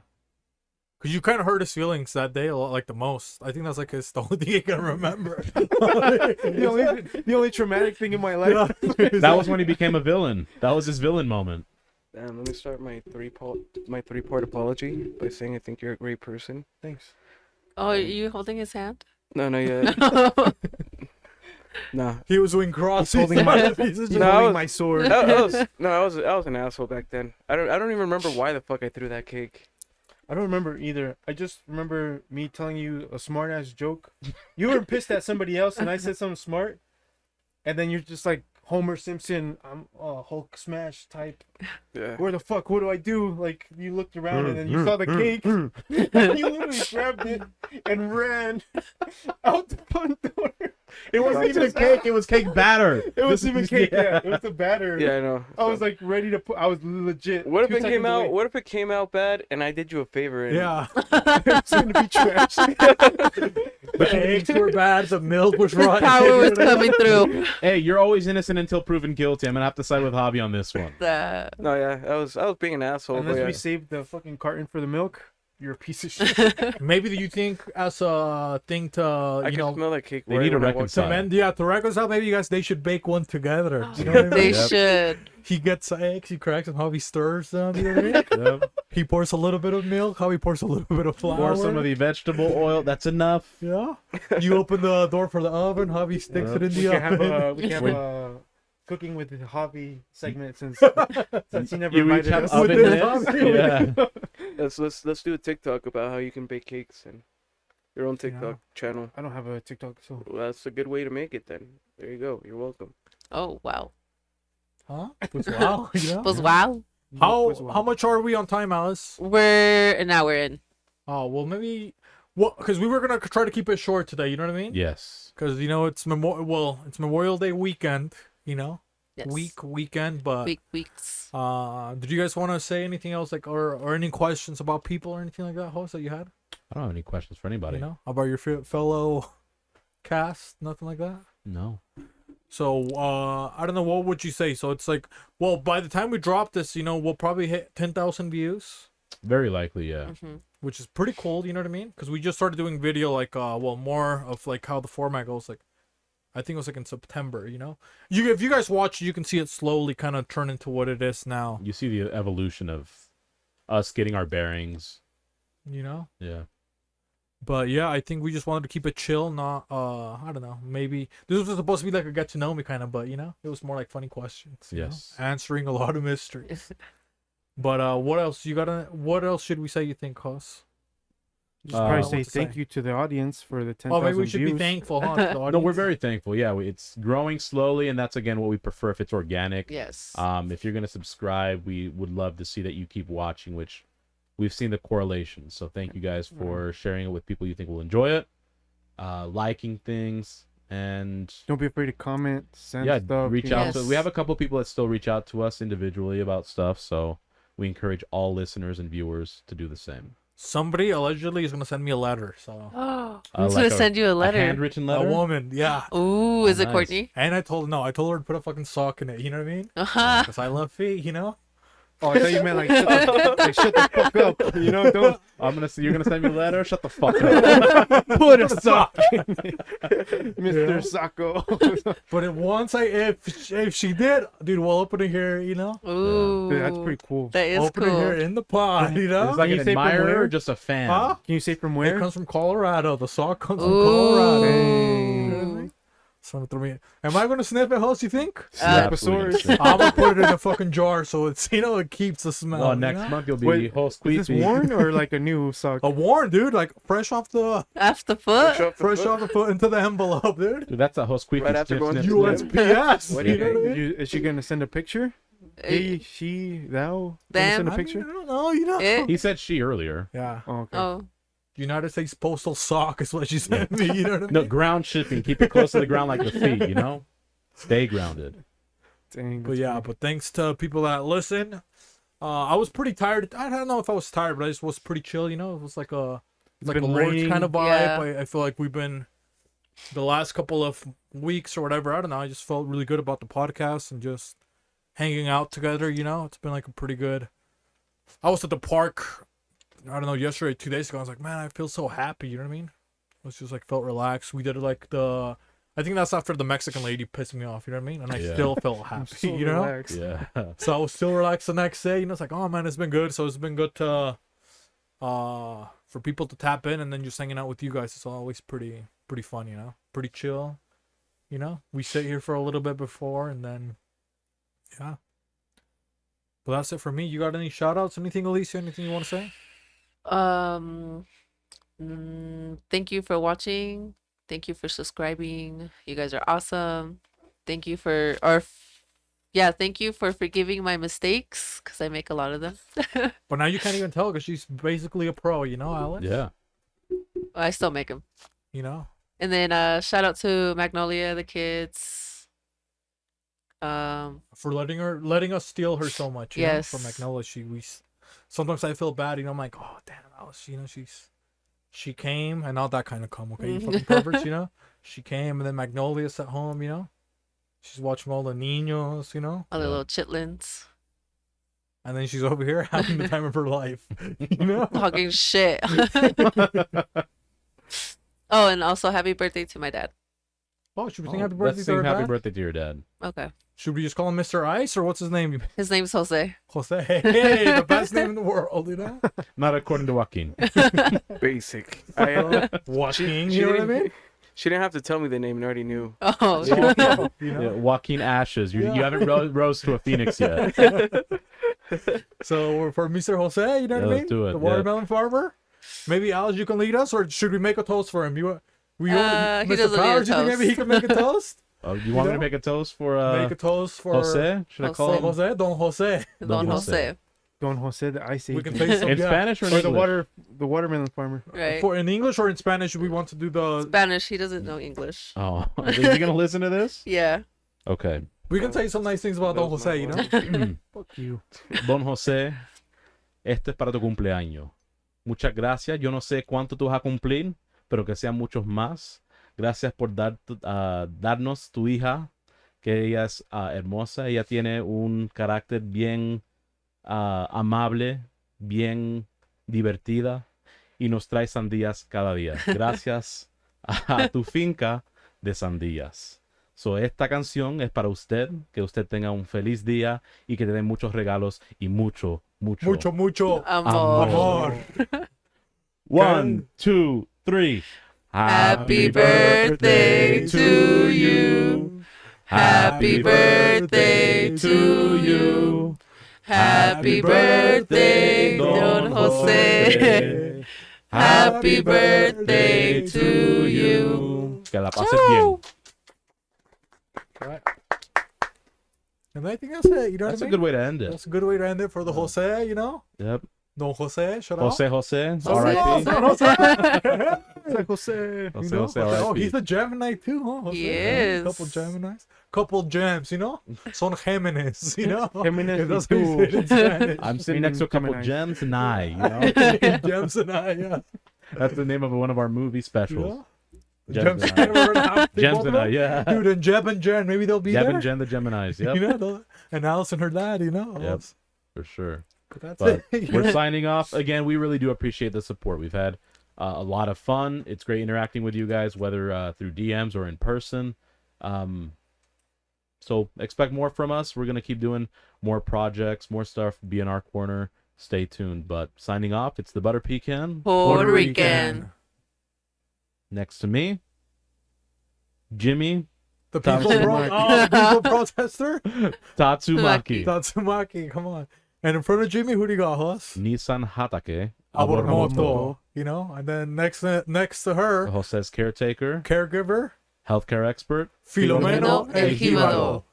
Cause you kind of hurt his feelings that day a lot, like the most. I think that's like his the only thing he can remember. the only traumatic thing in my life. That was when he became a villain. That was his villain moment. Damn, let me start my three-part apology by saying I think you're a great person. Thanks. Oh, are you holding his hand? No, no, yeah, nah. He was doing crosses. Holding my- Pieces. No, I Holding was- my sword. I was an asshole back then. I don't even remember why the fuck I threw that cake. I don't remember either. I just remember me telling you a smart ass joke. You were pissed at somebody else, and I said something smart, and then you're just like Homer Simpson, I'm Hulk smash type. Yeah. Where the fuck? What do I do? Like you looked around and then you saw the cake. And you literally grabbed it and ran out the front door. It wasn't even a cake. It was cake batter. It was even cake. Yeah, it was the batter. Yeah, I know. I was like ready to put. I was legit. What if 2 it came seconds out? away. What if it came out bad and I did you a favor? And Yeah. It's gonna be trash. The eggs were bad. The milk was His rotten. power was coming through. Hey, you're always innocent until proven guilty. I'm gonna have to side with Javi on this one. No, yeah, I was being an asshole. Unless But yeah. we saved the fucking carton for the milk, you're a piece of shit. Maybe you think as a thing to I you can know smell that cake. They right need to when I walk reconcile. to mend to reconcile. Maybe you guys they should bake one together. You know what I mean? They Yep. should. He gets eggs, he cracks them, how he stirs them. You know what I mean? Yep. He pours a little bit of milk, how he pours a little bit of flour. Pour some of the vegetable oil. That's enough. Yeah. You open the door for the oven, how he sticks it in We the can have oven. a we can have Wait. a cooking with the hobby segment since he never You each invited have us. oven With the mitts? Hobby. Yeah. Let's do a TikTok about how you can bake cakes and your own TikTok channel. I don't have a TikTok, so Well, that's a good way to make it. Then there you go. You're welcome. Oh wow. Huh? Was wow. You know? Was wow. How much are we on time, Alice? We're an hour in. Oh well, maybe. Well, because we were gonna try to keep it short today. You know what I mean? Yes. Because you know it's it's Memorial Day weekend. You know, Yes. weekend. But Weeks. did you guys want to say anything else, like or any questions about people or anything like that, host that you had? I don't have any questions for anybody. You know, about your fellow cast, nothing like that. No. So I don't know, what would you say? So it's like, well, by the time we drop this, you know, we'll probably hit 10,000 views, Very likely, yeah. Mm-hmm. which is pretty cool. You know what I mean? Because we just started doing video, like more of like how the format goes. Like I think it was like in September. You know, if you guys watch, you can see it slowly kind of turn into what it is now. You see the evolution of us getting our bearings. You know. Yeah. But yeah, I think we just wanted to keep it chill, not I don't know, maybe this was supposed to be like a get to know me kind of, but you know, it was more like funny questions. You Yes. know? Answering a lot of mysteries. But what else what else should we say, you think, Cos? just probably what say to thank say? you to the audience for the 10,000 Oh, maybe we should views. be thankful, huh? to the No, we're audience? very thankful. Yeah, it's growing slowly, and that's again what we prefer if it's organic. Yes. If you're gonna subscribe, we would love to see that you keep watching, which we've seen the correlation. So thank you guys for sharing it with people you think will enjoy it, liking things, and Don't be afraid to comment, send yeah, stuff. reach you out. Yes. To, we have a couple people that still reach out to us individually about stuff. So we encourage all listeners and viewers to do the same. Somebody allegedly is gonna send me a letter, so Oh, Uh, who's like gonna send you a A letter? handwritten a letter. woman, yeah. Ooh, is it nice. Courtney? And I told her to put a fucking sock in it. You know what I mean? Uh-huh. Because I love feet. You know. Oh, I thought you meant like shut the fuck up. You know, don't You're gonna send me a letter. Shut the fuck up. put a sock in it. Mr. Sacco. But if she did, dude, we'll open it here. You know. Ooh. Dude, that's pretty cool. That is Open it here cool. in the pod. You know. It's like Can an you say from admirer where? or just a fan. Huh? Can you say from It where? comes from Colorado. The sock comes from Ooh. Colorado. Dang. You know what I mean? Someone threw me. Am I gonna sniff it, host? You think? Absolutely Snaposaurus. gonna I'm gonna put it in a fucking jar so it's it keeps the smell. Well, you next know? month you'll be Wait, host Is this Queefy. worn or like a new sock? A warm, dude, like fresh off the Off the foot. fresh off the foot into the envelope, dude. Dude, that's a host Queefy. Right after going to USPS. What you do you know what I Did mean? is she gonna send a picture? He, she, thou? Gonna Them. Send a I mean, picture? I don't know, you know. It. He said she earlier. Yeah. Oh, okay. Oh. United States Postal Sock is what she sent me. You know what I mean? No, ground shipping. Keep it close to the ground like the feet, you know? Stay grounded. Dang. But that's yeah, funny. but thanks to people that listen. I was pretty tired. I don't know if I was tired, but I just was pretty chill. You know, it was like a been Lord's raining. kind of vibe. Yeah. I feel like we've been the last couple of weeks or whatever. I don't know. I just felt really good about the podcast and just hanging out together. You know, it's been like a pretty good. I was at the park. I don't know, yesterday, 2 days ago. I was like, man, I feel so happy. You know what I mean? It was just like felt relaxed. We did like I think that's after the Mexican lady pissed me off. You know what I mean? And I Yeah. still felt I'm happy. so you know. relaxed. Yeah. So I was still relaxed the next day. You know, it's like, oh man, it's been good. So it's been good to, for people to tap in and then just hanging out with you guys. It's always pretty fun. You know, pretty chill. You know, we sit here for a little bit before and then, yeah. But that's it for me. You got any shout outs? Anything, Alicia? Anything you want to say? Thank you for watching. Thank you for subscribing. You guys are awesome. thank you for thank you for forgiving my mistakes because I make a lot of them. But now you can't even tell because she's basically a pro, you know, Alex? Yeah. I still make them. You know? And then shout out to Magnolia, the kids. For letting us steal her so much, you know? Yes. From Magnolia, sometimes I feel bad, you know, I'm like, oh damn, Alice, you know, she came and not that kind of come, okay, you fucking perverts, you know? She came and then Magnolia's at home, you know? She's watching all the niños, you know? All the little chitlins. And then she's over here having the time of her life, you know? Talking shit. Oh, and also happy birthday to my dad. Oh, should we sing Oh, happy let's birthday to sing her happy dad? birthday to your dad. Okay. Should we just call him Mr. Ice or what's his name? His name's Jose. Jose. Hey, the best name in the world, you know? Not according to Joaquin. Basic. Joaquin, you know what I mean? She didn't have to tell me the name, and I already knew. Oh, You know? Yeah, Joaquin Ashes. You haven't rose to a phoenix yet. So for Mr. Jose, you know what I mean? let's do it, The yeah. watermelon farmer. Maybe Alice, you can lead us, or should we make a toast for him? he Mr. doesn't need a Powers, you think maybe he toast. can make a toast? Oh, you want me to know? make a toast for Make a toast for Jose? Should I call Jose. him? Don Jose. Don Jose. Don Jose, the ice We age. can say some In yeah. Spanish or in Or English? the watermelon farmer. Right. For in English or in Spanish, we want to do the. Spanish. He doesn't know English. Oh, is he gonna listen to this? Yeah. Okay. We can say some nice things about Don Those Jose, you know? Fuck you. Don José, este es para tu cumpleaños. Muchas gracias. Yo no sé cuánto tú vas a cumplir, pero que sean muchos más. Gracias por darnos tu hija, que ella es hermosa. Ella tiene un carácter bien amable, bien divertida y nos trae sandías cada día. Gracias a tu finca de sandías. So, esta canción es para usted, que usted tenga un feliz día y que te den muchos regalos y mucho Mucho. Amor. Amor. 1, 2, 3. Happy birthday to you. Happy birthday to you. Happy birthday, Don Jose. Happy birthday to you. Que la pases bien. Right. And I think that's it, you know That's what a I good mean? way to end it. That's a good way to end it for the Jose, you know? Yep. Don Jose, shut up. Jose, Jose, R.I.P. Don Jose. Jose. You Jose, know? Jose, Oh, R.I.P. he's a Gemini too, huh? Jose? He Yeah, is. Couple Geminis. Couple gems, you know? Son Géminis, you know? Géminis That's y how you say it in Spanish. I'm sitting next to a couple Gemini. gems and I, you know? Gems and I, yeah. That's the name of one of our movie specials. Yeah. Gems Gems and I. and I. We're gonna have to Gems both and of I, them. yeah. Dude, and Jeb and Jen, maybe they'll be Jeb there. and Jen, the Geminis. Yep. You know? And Alice and her dad, you know? Yep. For sure. But that's But it. we're signing off. Again, we really do appreciate the support. We've had a lot of fun. It's great interacting with you guys, whether through DMs or in person. So expect more from us. We're going to keep doing more projects, more stuff, be in our corner. Stay tuned. But signing off, it's the Butter Pecan. Puerto Rican. Next to me, Jimmy The people, Tatsumaki. the people protester? Tatsumaki. Tatsumaki, come on. And in front of Jimmy, who do you got, Hos? Nissan Hatake. Abormoto. You know? And then next to her, Jose's caretaker, caregiver, healthcare expert. Filomeno Filomeno and Ejibado. Hibado.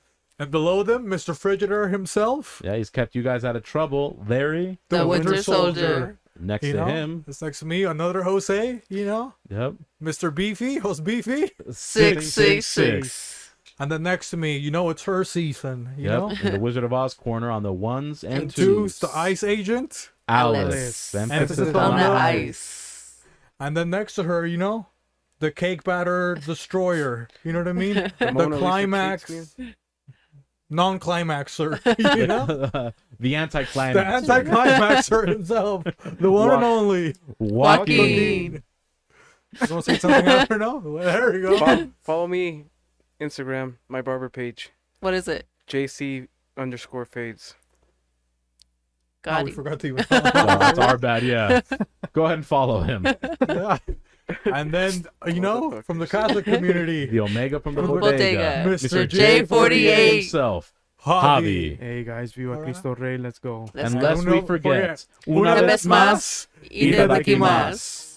And below them, Mr. Frigidaire himself, Yeah, he's kept you guys out of trouble. Larry. the, The Winter, Winter Soldier. Soldier. Next You to know? him. It's next to me, another Jose, you know? Yep. Mr. Beefy, Host Beefy. 666. And then next to me, you know it's her season, you know? Yep. In the Wizard of Oz corner on the ones and And twos. twos, the Ice Agent. Alice. Emphasis Emphasis On on the the ice. And then next to her, you know, the Cake Batter Destroyer. You know what I mean? The the Mona Lisa climax, Shakespeare. non-climaxer. You know, the anti-climax. the anti-climaxer himself, the one and only Joaquin. You want to say something after? No, there you go. Follow me, Instagram, my barber page, What is it? JC_fades. Oh, Got we it. forgot to even. Oh, that's our bad, yeah. Go ahead and follow him. Yeah. And then you know, from the Catholic community, The Omega from the From the Bodega. Bodega. Mr. J48. himself. Javi. Javi. Hey guys, Viva Alright. Cristo Rey, let's go. Let's And go. lest we forget, Una Una vez vez más, más, itadakimasu.